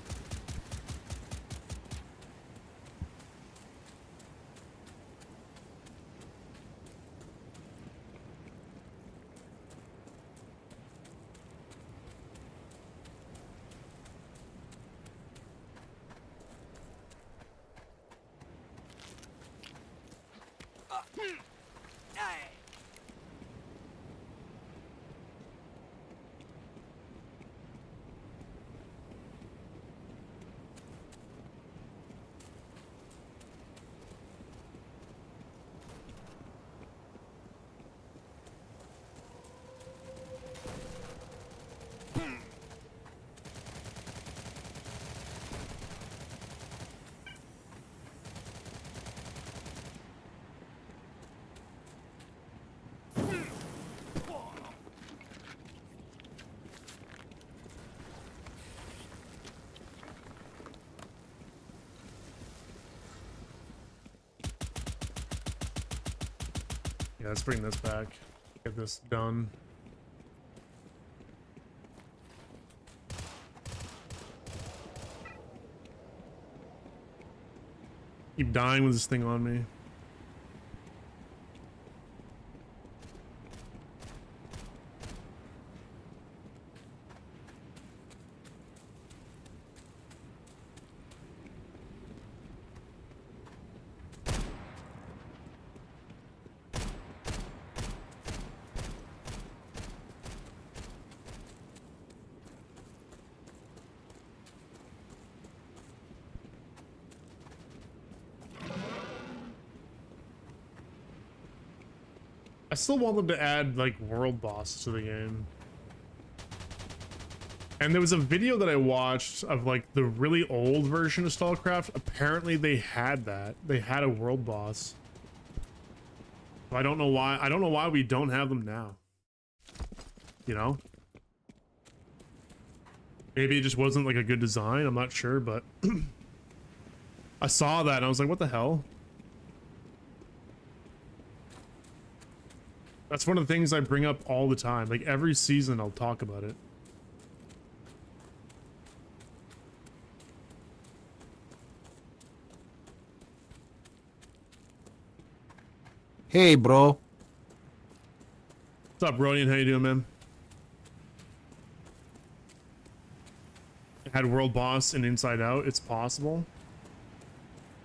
A: Yeah, let's bring this back. Get this done. Keep dying with this thing on me. I still want them to add like world bosses to the game. And there was a video that I watched of like the really old version of STALCRAFT. Apparently they had that. They had a world boss. I don't know why. I don't know why we don't have them now. You know? Maybe it just wasn't like a good design. I'm not sure, but I saw that and I was like, what the hell? That's one of the things I bring up all the time. Like every season I'll talk about it.
F: Hey, bro.
A: What's up, Rodian? How you doing, man? Had World Boss and Inside Out. It's possible.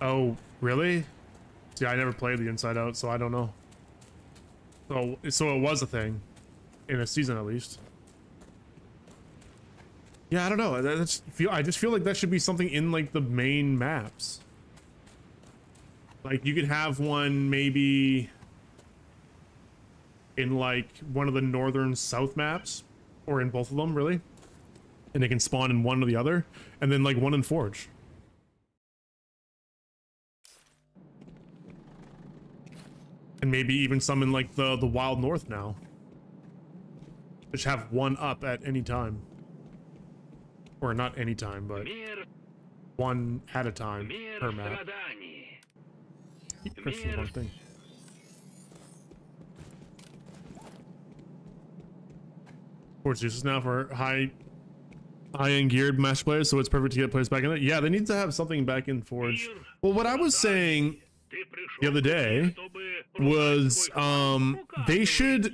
A: Oh, really? See, I never played the Inside Out, so I don't know. So it was a thing. In a season, at least. Yeah, I don't know. I just feel like that should be something in, like, the main maps. Like, you could have one, maybe... in, like, one of the northern south maps. Or in both of them, really. And they can spawn in one or the other. And then, like, one in Forge. And maybe even some in, like, the Wild North now. Just have one up at any time. Or not any time, but one at a time per map. Keep pressing the wrong thing. Forge uses now for high-end geared match players, so it's perfect to get players back in it. Yeah, they need to have something back in Forge. Well, what I was saying the other day was they should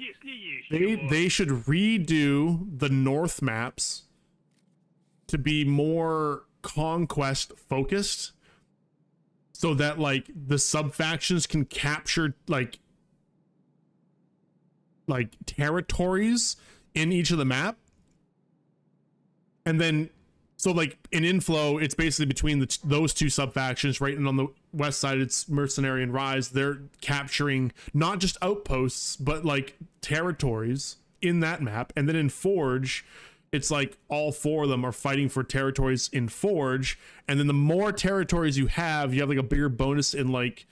A: redo the North maps to be more conquest focused, so that like the sub factions can capture like territories in each of the map. And then so like in Inflow, it's basically between those two sub factions, right? And on the west side, it's Mercenary and Rise. They're capturing not just outposts, but like territories in that map. And then in Forge, it's like all four of them are fighting for territories in Forge. And then the more territories you have like a bigger bonus in like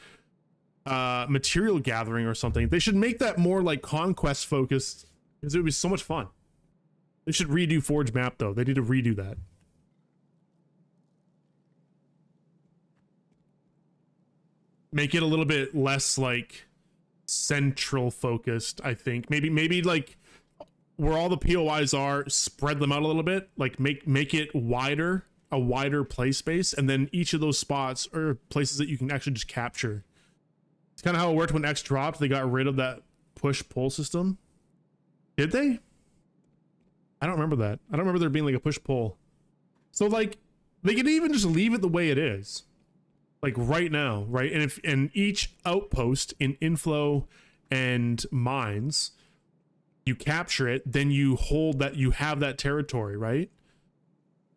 A: material gathering or something. They should make that more like conquest focused, because it would be so much fun. They should redo Forge map though. They need to redo that. Make it a little bit less like central focused, I think. Maybe like where all the POIs are, spread them out a little bit. Like make it wider, a wider play space, and then each of those spots are places that you can actually just capture. It's kind of how it worked when X dropped. They got rid of that push-pull system. Did they? I don't remember that. I don't remember there being like a push-pull. So like they could even just leave it the way it is. Like right now, right? And each outpost in Inflow and Mines, you capture it, then you hold that, you have that territory, right?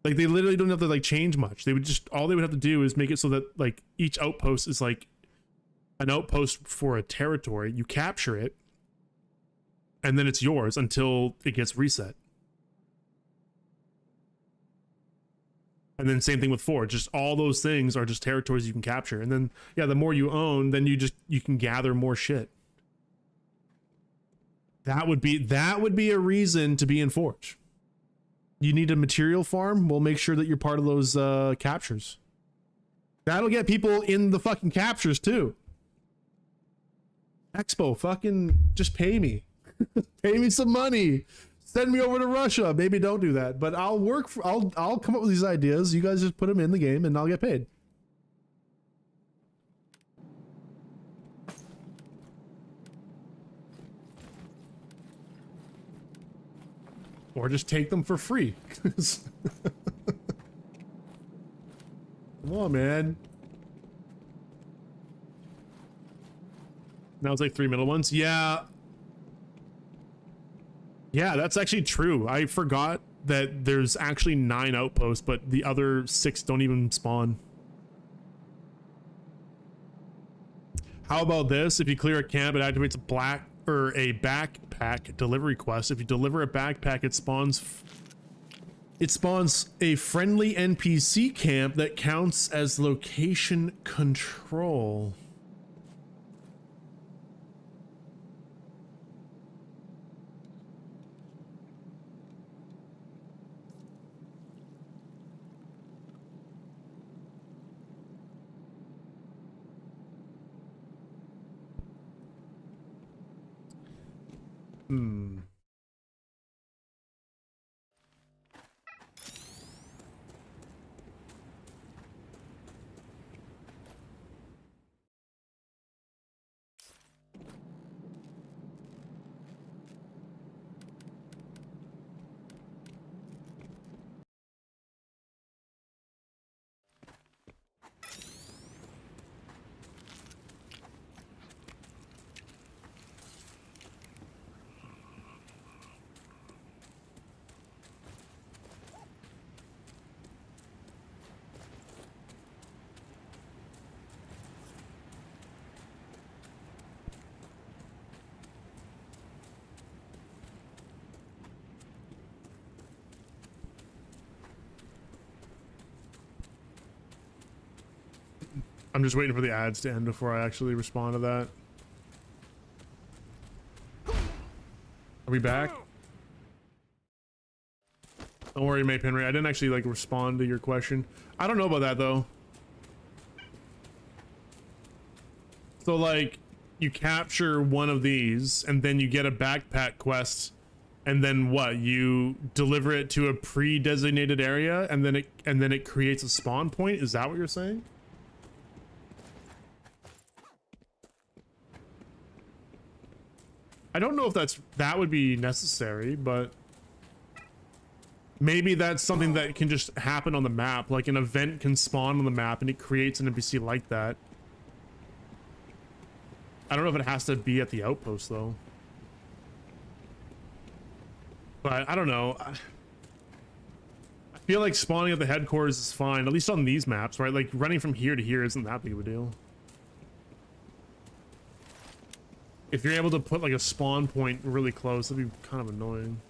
A: Like they literally don't have to like change much. They would just, all they would have to do is make it so that like each outpost is like an outpost for a territory. You capture it, and then it's yours until it gets reset. And then same thing with Forge. Just all those things are just territories you can capture. And then, yeah, the more you own, then you can gather more shit. That would be a reason to be in Forge. You need a material farm? We'll make sure that you're part of those captures. That'll get people in the fucking captures too. Expo, fucking just pay me. Pay me some money. Send me over to Russia. Maybe don't do that, but I'll come up with these ideas. You guys just put them in the game and I'll get paid. Or just take them for free. Come on, man. Now it's like 3 middle ones. Yeah. Yeah, that's actually true. I forgot that there's actually 9 outposts, but the other 6 don't even spawn. How about this? If you clear a camp, it activates a backpack delivery quest. If you deliver a backpack, it spawns a friendly NPC camp that counts as location control. Hmm. I'm just waiting for the ads to end before I actually respond to that. Are we back? Don't worry, May Penry. I didn't actually like respond to your question. I don't know about that though. So like you capture one of these and then you get a backpack quest and then what? You deliver it to a pre-designated area and then it creates a spawn point? Is that what you're saying? I don't know if that would be necessary, but maybe that's something that can just happen on the map. Like an event can spawn on the map and it creates an NPC like that. I don't know if it has to be at the outpost though. But I don't know. I feel like spawning at the headquarters is fine, at least on these maps, right? Like running from here to here isn't that big of a deal. If you're able to put like a spawn point really close, that'd be kind of annoying.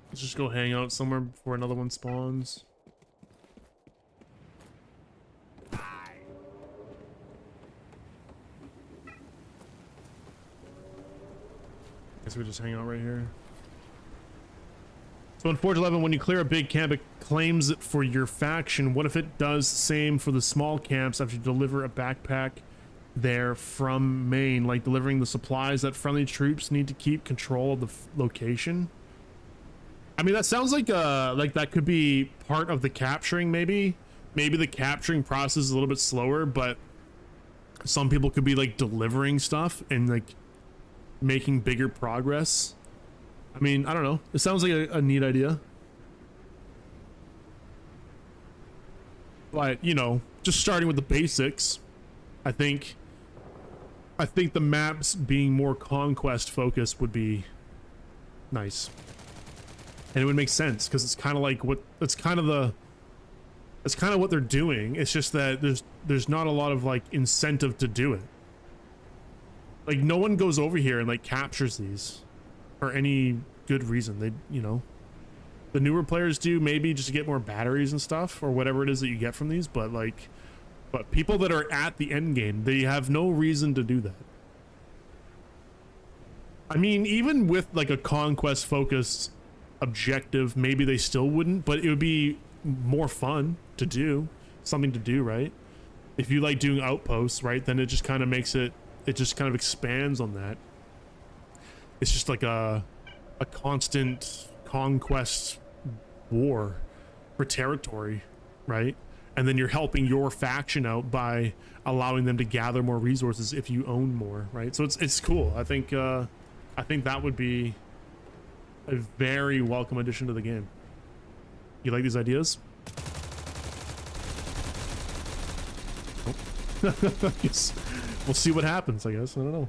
A: Let's just go hang out somewhere before another one spawns. Guess we just hang out right here. So in Forge 11, when you clear a big camp, it claims it for your faction. What if it does the same for the small camps after you deliver a backpack there from main, like delivering the supplies that friendly troops need to keep control of the location? I mean, that sounds like that could be part of the capturing. Maybe the capturing process is a little bit slower, but some people could be like delivering stuff and like making bigger progress. I mean, I don't know, it sounds like a neat idea, but you know, just starting with the basics. I think the maps being more conquest focused would be nice, and it would make sense because it's kind of like what what they're doing. It's just that there's not a lot of like incentive to do it. Like no one goes over here and like captures these for any good reason. They, you know, the newer players do, maybe just to get more batteries and stuff or whatever it is that you get from these, but like people that are at the end game, they have no reason to do that. I mean, even with like a conquest focused objective, maybe they still wouldn't, but it would be more fun to do, something to do, right? If you like doing outposts, right, then it just kind of makes it just kind of expands on that. It's just like a constant conquest war for territory, right? And then you're helping your faction out by allowing them to gather more resources if you own more, right? So it's cool. I think that would be a very welcome addition to the game. You like these ideas? Oh. We'll see what happens, I guess. I don't know.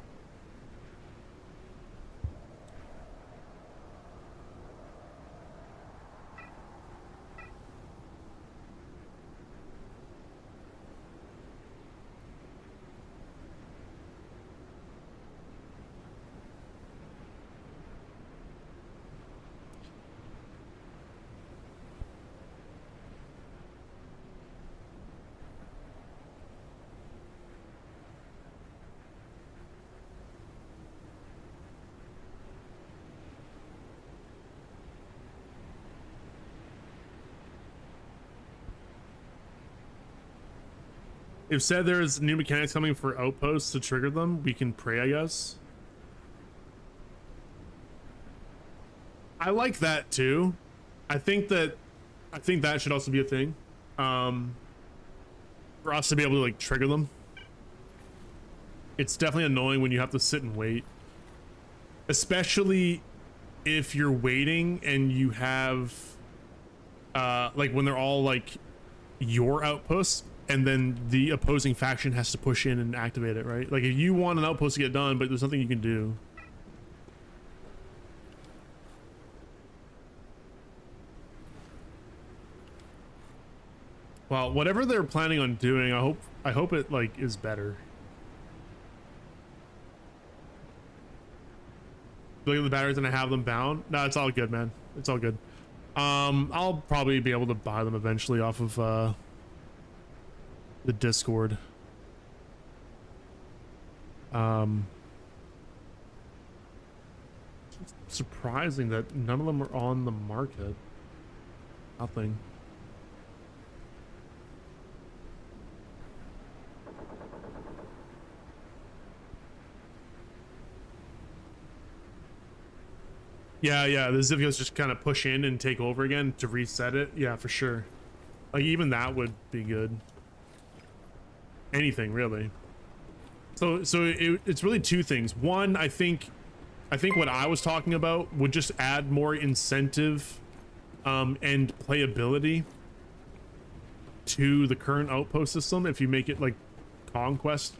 A: If said there's new mechanics coming for outposts to trigger them, we can pray, I guess. I like that too. I think that should also be a thing. For us to be able to like trigger them. It's definitely annoying when you have to sit and wait. Especially if you're waiting and you have like when they're all like your outposts and then the opposing faction has to push in and activate it, right? Like if you want an outpost to get done but there's nothing you can do. Well, whatever they're planning on doing, I hope it like is better. Look at the batteries and I have them bound. No, it's all good, man. It's all good. I'll probably be able to buy them eventually off of the Discord. It's surprising that none of them are on the market. Nothing. Yeah, the Zivios just kind of push in and take over again to reset it. Yeah, for sure. Like even that would be good. Anything really. So it's really two things. One, I think what I was talking about would just add more incentive and playability to the current outpost system if you make it like conquest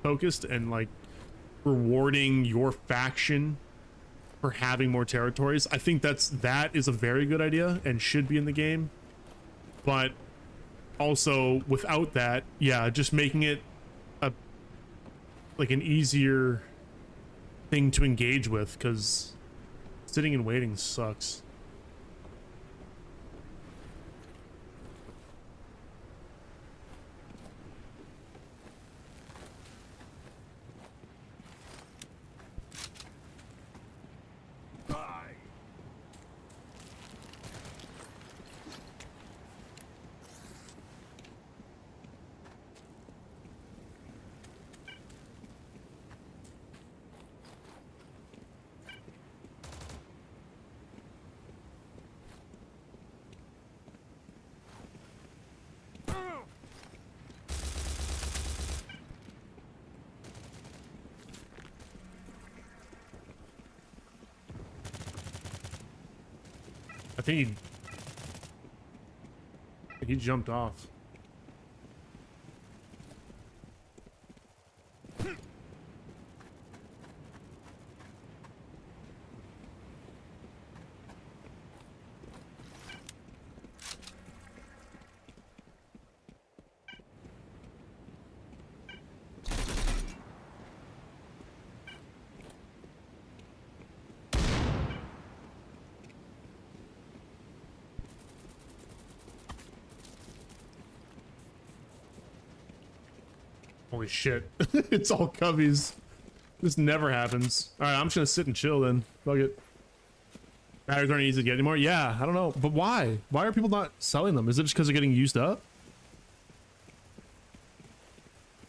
A: focused and like rewarding your faction for having more territories. I think that is a very good idea and should be in the game. But also without that, yeah, just making it like an easier thing to engage with, because sitting and waiting sucks. I think he jumped off. Holy shit. It's all cubbies. This never happens. Alright, I'm just gonna sit and chill then. Fuck it. Batteries aren't easy to get anymore? Yeah, I don't know. But why? Why are people not selling them? Is it just because they're getting used up?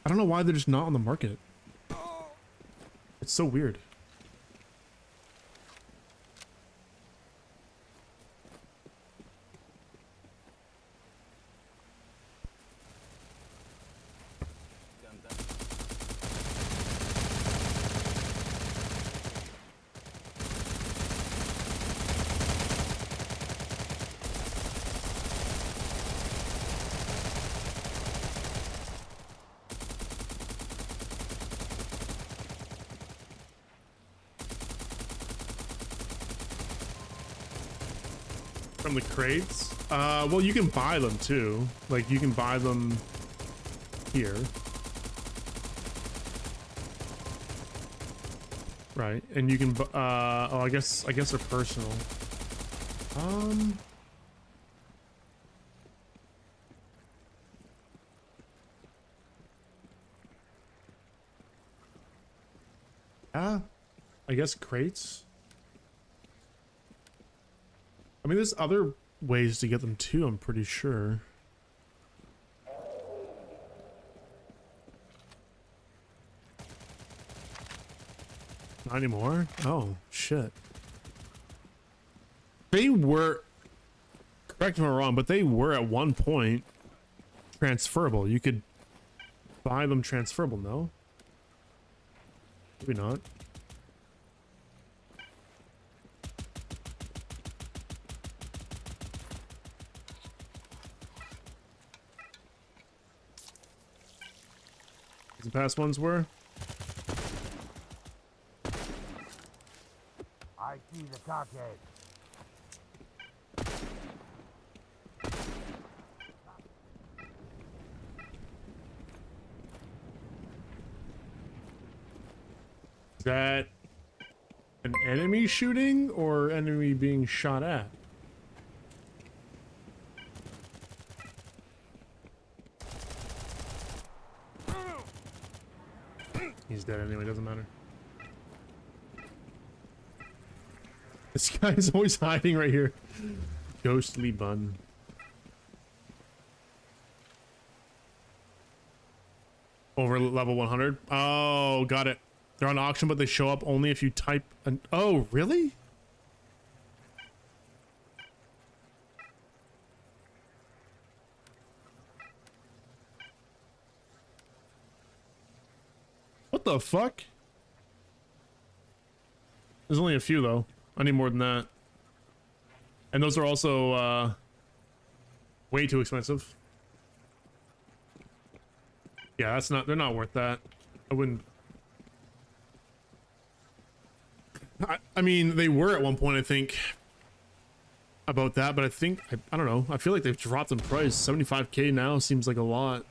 A: I don't know why they're just not on the market. It's so weird. From the crates? Well, you can buy them too. Like, you can buy them here. Right, and you can, oh, I guess they're personal. Yeah, I guess crates. I mean, there's other ways to get them too, I'm pretty sure. Not anymore? Oh, shit. They were, correct me if I'm wrong, but they were at one point transferable. You could buy them transferable, no? Maybe not. The past ones were?
G: I see the target.
A: Is that an enemy shooting or enemy being shot at? He's dead anyway, doesn't matter. This guy's always hiding right here. Ghostly bun. Over level 100? Oh, got it. They're on auction, but they show up only if you type an... Oh, really? What the fuck? There's only a few, though. I need more than that. And those are also, way too expensive. Yeah, that's not... They're not worth that. I wouldn't... I mean, they were at one point, I think, about that, but I think... I don't know. I feel like they've dropped in price. 75k now seems like a lot.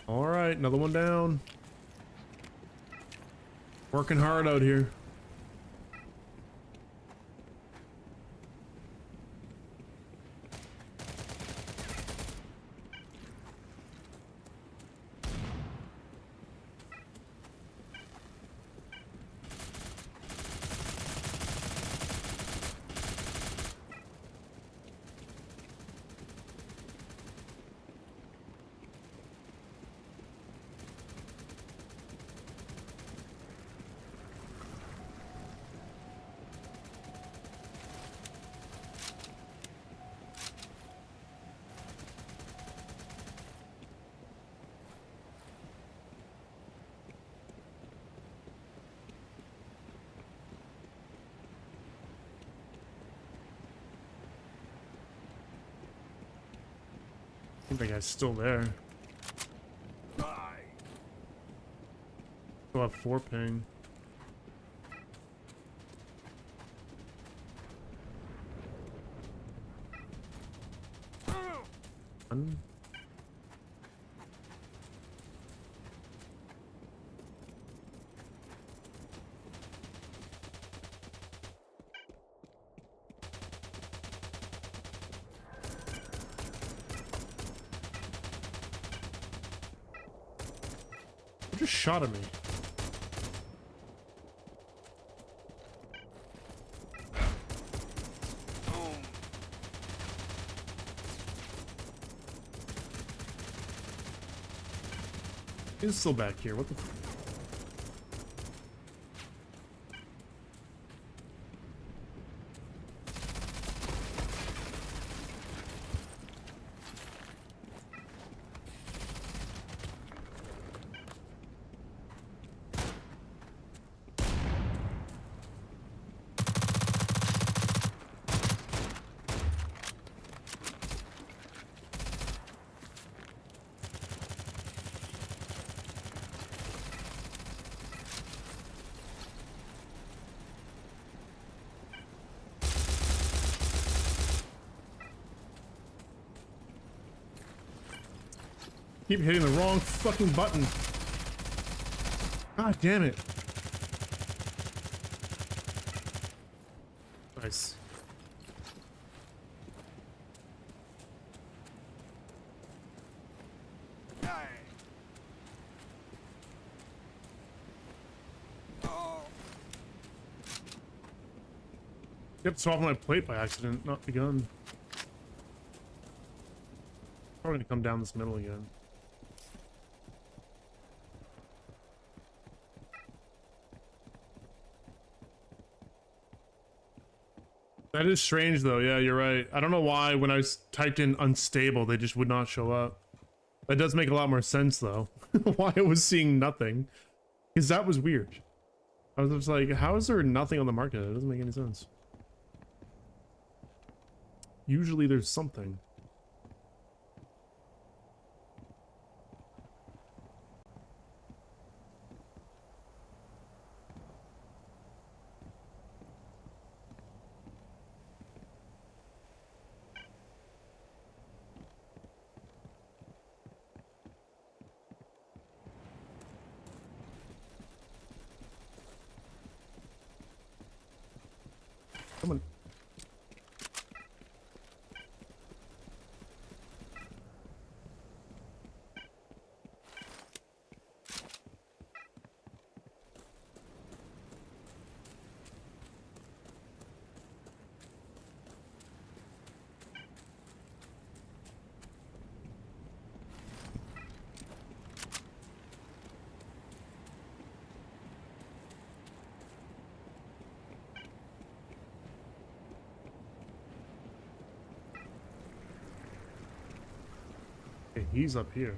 A: Alright, another one down. Working hard out here. I think that guy's still there. Still have 4 ping. One. Who just shot at me? He's still back here. What the f— keep hitting the wrong fucking button. God damn it. Nice. Yep, swapping my plate by accident, not the gun. Probably gonna come down this middle again. That is strange though. Yeah, you're right. I don't know why when I typed in unstable, they just would not show up. That does make a lot more sense though. Why I was seeing nothing. Because that was weird. I was just like, how is there nothing on the market? It doesn't make any sense. Usually there's something. Come on. Okay, he's up here.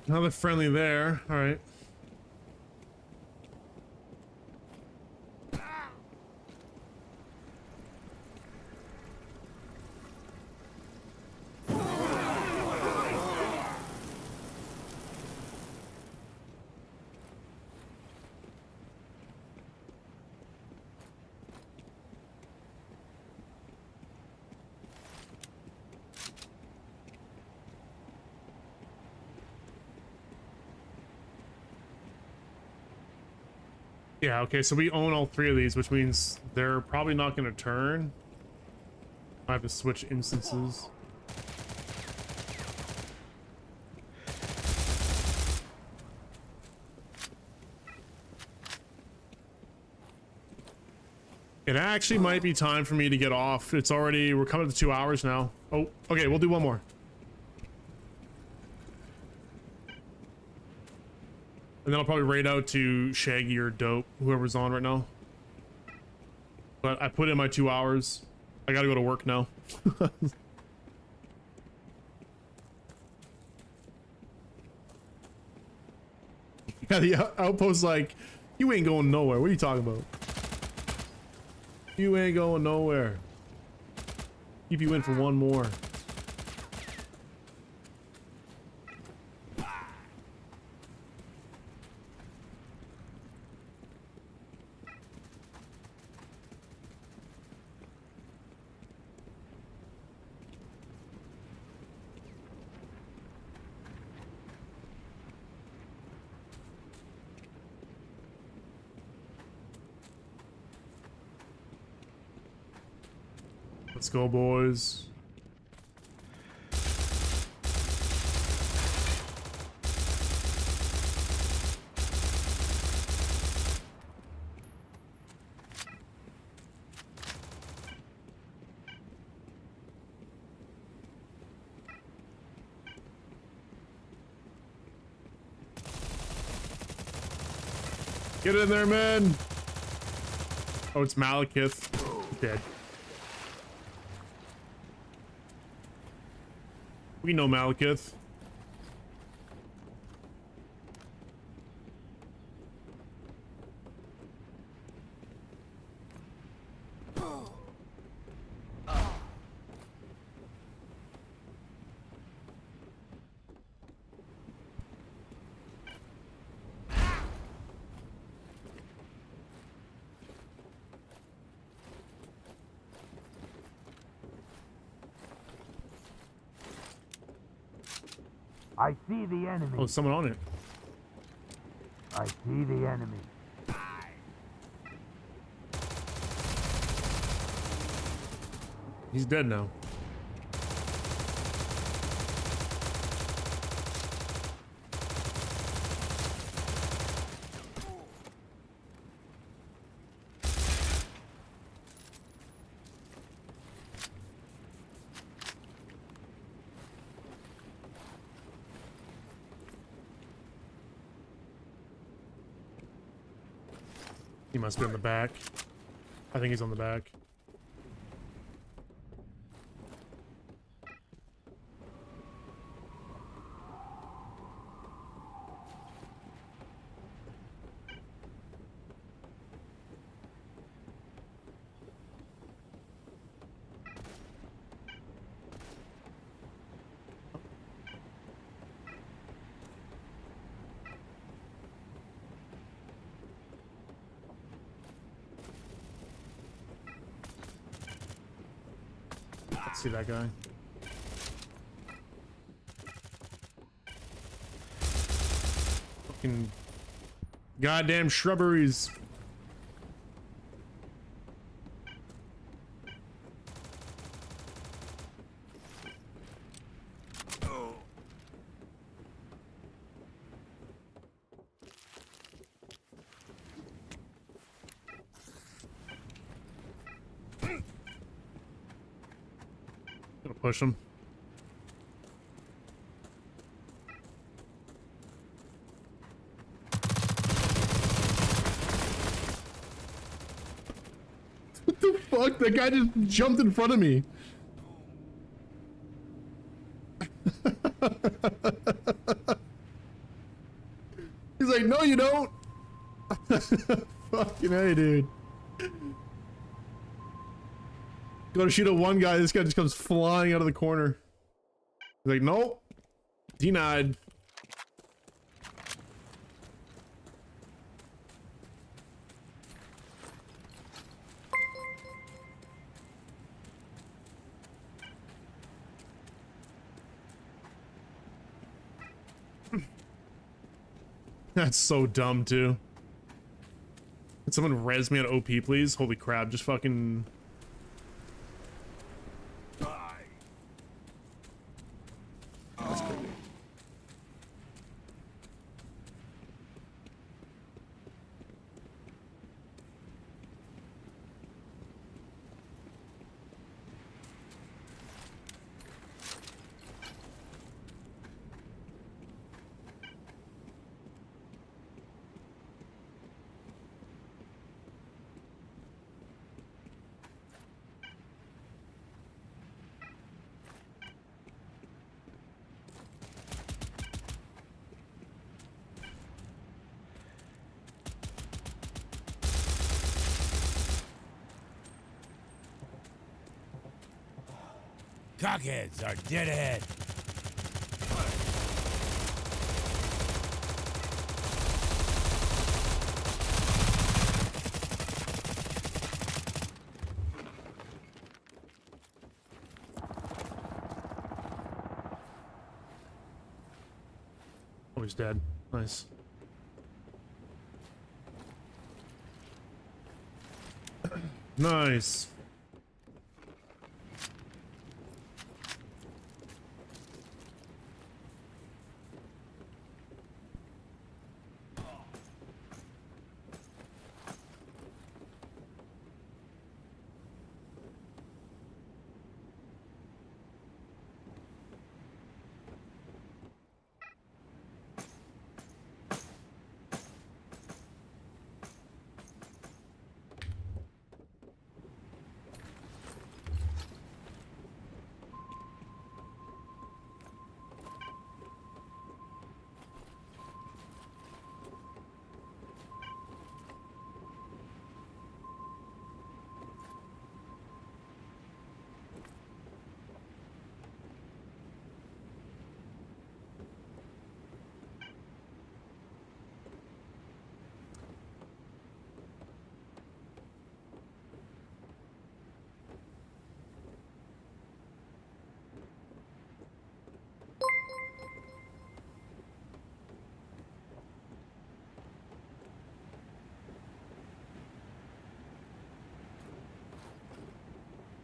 A: Another friendly there. All right. Yeah, okay, so we own all three of these, which means they're probably not going to turn. I have to switch instances. It actually might be time for me to get off. It's already, we're coming to 2 hours now. Oh, okay, we'll do one more. And then I'll probably raid out to Shaggy or Dope, whoever's on right now. But I put in my 2 hours. I gotta go to work now. Yeah, the outpost's like, you ain't going nowhere. What are you talking about? You ain't going nowhere. Keep you in for one more. Let's go, boys. Get in there, man. Oh, it's Malekith. Dead. We know Malekith.
C: I see the enemy.
A: Oh, someone on it.
C: I see the enemy.
A: He's dead now. He must be in the back. I think he's on the back. See that guy. Fucking goddamn shrubberies. Gonna push him. What the fuck? That guy just jumped in front of me. He's like, no, you don't. Fucking hey, dude. Go to shoot at one guy, this guy just comes flying out of the corner. He's like, nope. Denied. That's so dumb, too. Can someone res me on OP, please? Holy crap, just fucking...
E: Cockheads are dead ahead.
A: Oh, he's dead. Nice. Nice.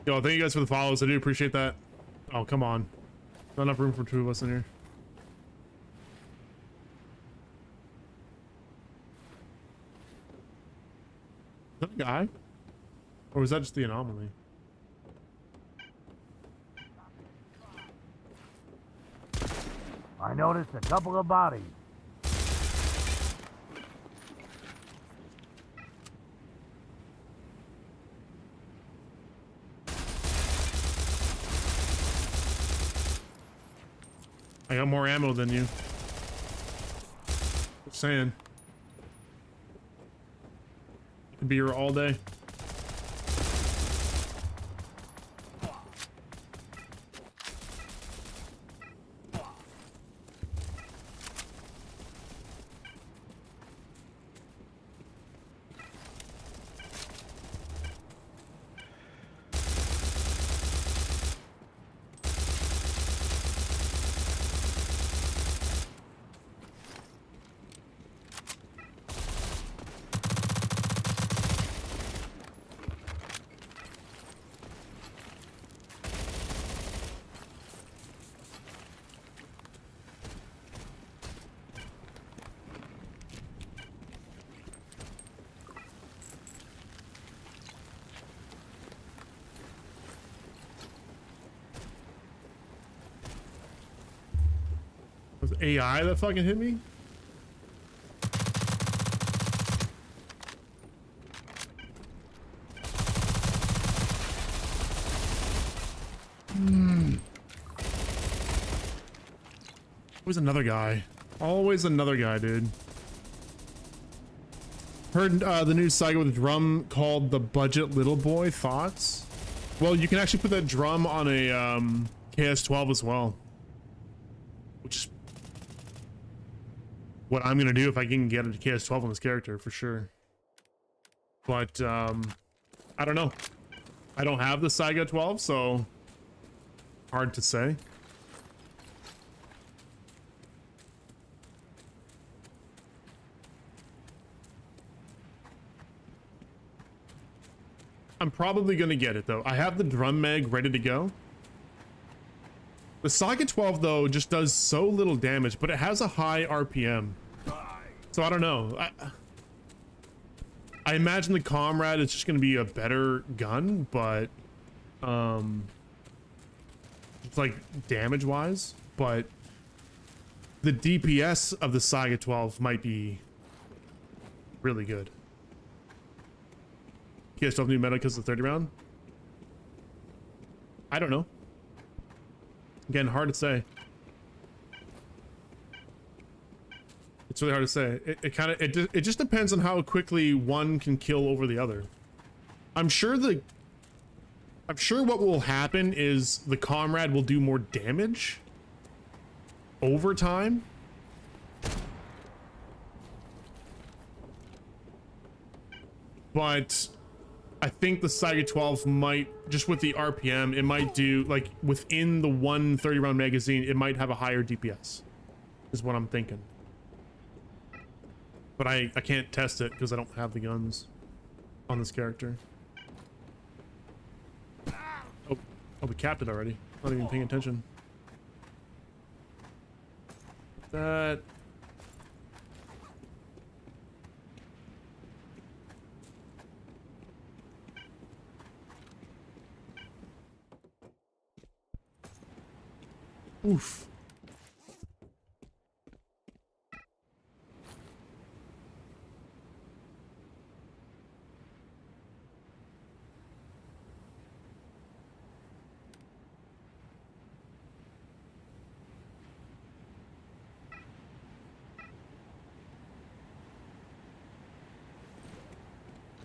A: Yo, thank you guys for the follows. I do appreciate that. Oh, come on. Not enough room for two of us in here. Is that a guy? Or was that just the anomaly?
G: I noticed a couple of bodies.
A: I got more ammo than you. Just saying. I could be here all day. Was it AI that fucking hit me? Always another guy. Always another guy, dude. Heard the new saga with a drum called the Budget Little Boy. Thoughts? Well, you can actually put that drum on a KS12 as well. Which is what I'm gonna do if I can get a KS12 on this character for sure. But I don't know. I don't have the Saiga 12, so hard to say. I'm probably gonna get it though. I have the drum mag ready to go. The Saga 12 though just does so little damage, but it has a high RPM. So I don't know. I imagine the Comrade is just gonna be a better gun, but it's like damage wise, but the DPS of the Saga 12 might be really good. KS12 new meta because of the 30 round? I don't know. Again, hard to say. It's really hard to say. It just depends on how quickly one can kill over the other. I'm sure what will happen is the Comrade will do more damage over time. But I think the Saiga 12 might, just with the RPM, it might do, like, within the 130 round magazine, it might have a higher DPS, is what I'm thinking. But I can't test it because I don't have the guns on this character. Oh, we capped it already. Not even paying attention. That... Oof.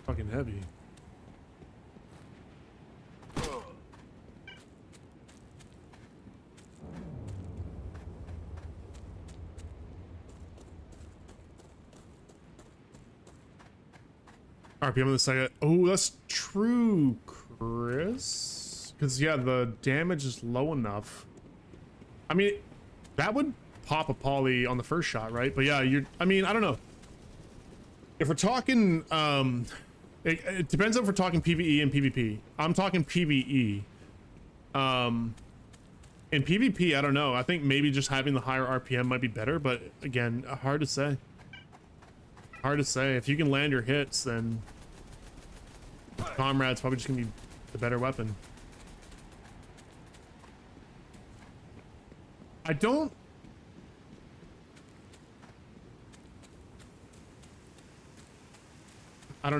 A: Fucking heavy. RPM on the Saiga. Oh, that's true, Chris. Because, yeah, the damage is low enough. I mean, that would pop a poly on the first shot, right? But yeah, I mean, I don't know. If we're talking, it depends if we're talking PvE and PvP. I'm talking PvE. In PvP, I don't know. I think maybe just having the higher RPM might be better, but again, hard to say. Hard to say. If you can land your hits, then Comrade's probably just gonna be the better weapon. I don't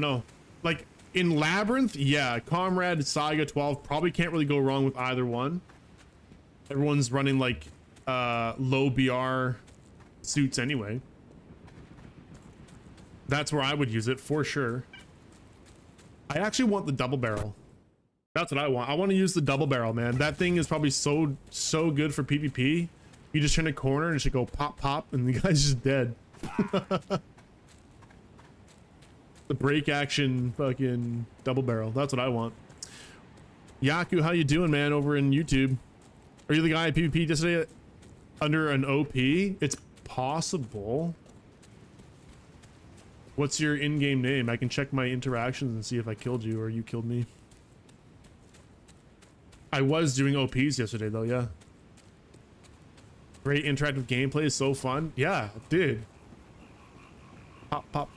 A: know. Like in Labyrinth, yeah, Comrade, Saiga 12 probably can't really go wrong with either one. Everyone's running like low BR suits anyway. That's where I would use it for sure. I actually want the double barrel. That's what I want. I want to use the double barrel, man. That thing is probably so good for PvP. You just turn a corner and it should go pop, pop, and the guy's just dead. The break action fucking double barrel. That's what I want. Yaku, how you doing, man, over in YouTube? Are you the guy at PvP yesterday under an OP? It's possible. What's your in-game name? I can check my interactions and see if I killed you or you killed me. I was doing OPs yesterday though, yeah. Great interactive gameplay is so fun. Yeah, dude. Pop, pop.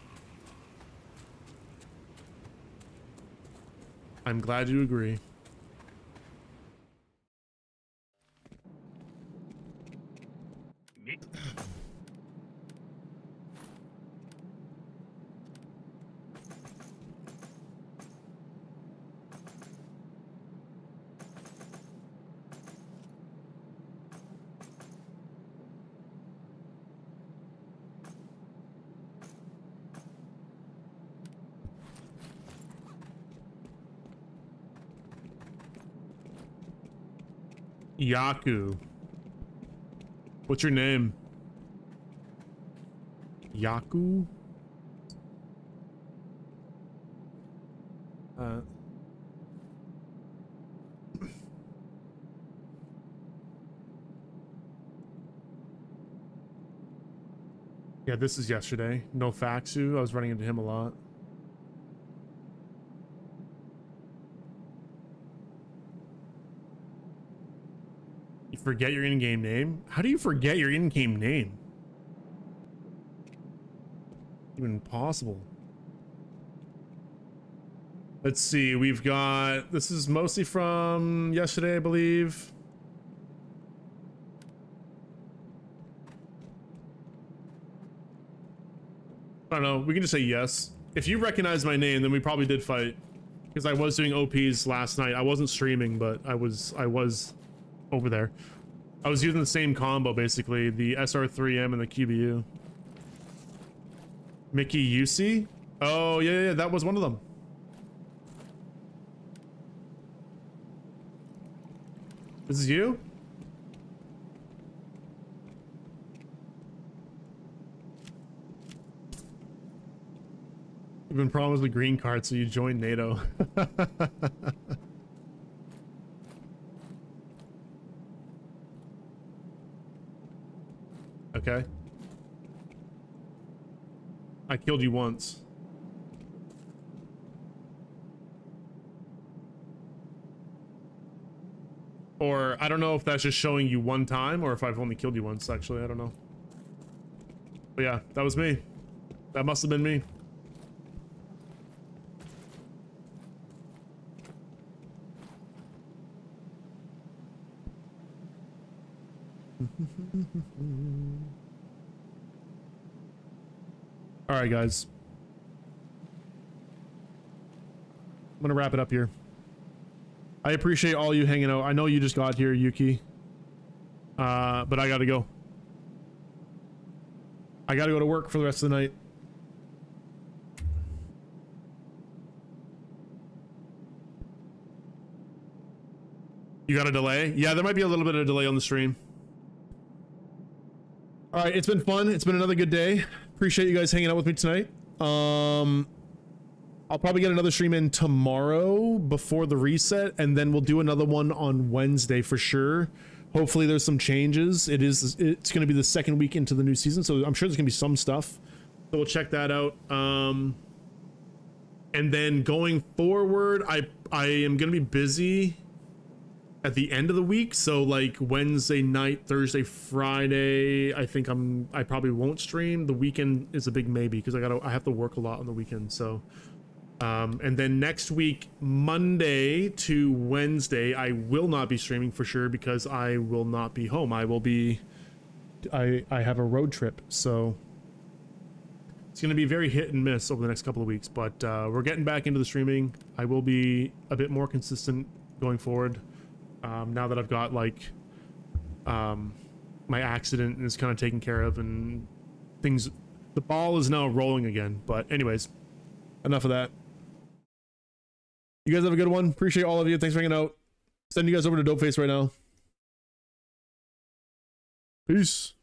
A: I'm glad you agree. Yaku. What's your name? Yaku? Yeah, this is yesterday. No Faxu. I was running into him a lot. Forget your in-game name? How do you forget your in-game name? Even possible. Let's see, we've got, this is mostly from yesterday, I believe. I don't know, we can just say yes. If you recognize my name, then we probably did fight. Because I was doing OPs last night. I wasn't streaming, but I was over there. I was using the same combo, basically, the SR3M and the QBU. Mickey UC? Oh, yeah, that was one of them. This is you? You've been promised a green card, so you joined NATO. Okay. I killed you once. Or I don't know if that's just showing you one time or if I've only killed you once, actually. I don't know. But yeah, that was me. That must have been me. All right, guys. I'm gonna wrap it up here. I appreciate all you hanging out. I know you just got here, Yuki. But I gotta go. I gotta go to work for the rest of the night. You got a delay? Yeah, there might be a little bit of a delay on the stream. All right, it's been fun. It's been another good day. Appreciate you guys hanging out with me tonight. I'll probably get another stream in tomorrow before the reset, and then we'll do another one on Wednesday for sure. Hopefully there's some changes. It's going to be the second week into the new season, so I'm sure there's going to be some stuff. So we'll check that out. And then going forward, I am going to be busy at the end of the week, so like Wednesday night, Thursday, Friday, I think I probably won't stream. The weekend is a big maybe because I have to work a lot on the weekend. So and then next week, Monday to Wednesday, I will not be streaming for sure because I will not be home. I have a road trip, so it's going to be very hit and miss over the next couple of weeks, but we're getting back into the streaming. I will be a bit more consistent going forward. Now that I've got like my accident is kind of taken care of, and things, the ball is now rolling again. But anyways, enough of that. You guys have a good one. Appreciate all of you. Thanks for hanging out. Send you guys over to Dopeface right now. Peace.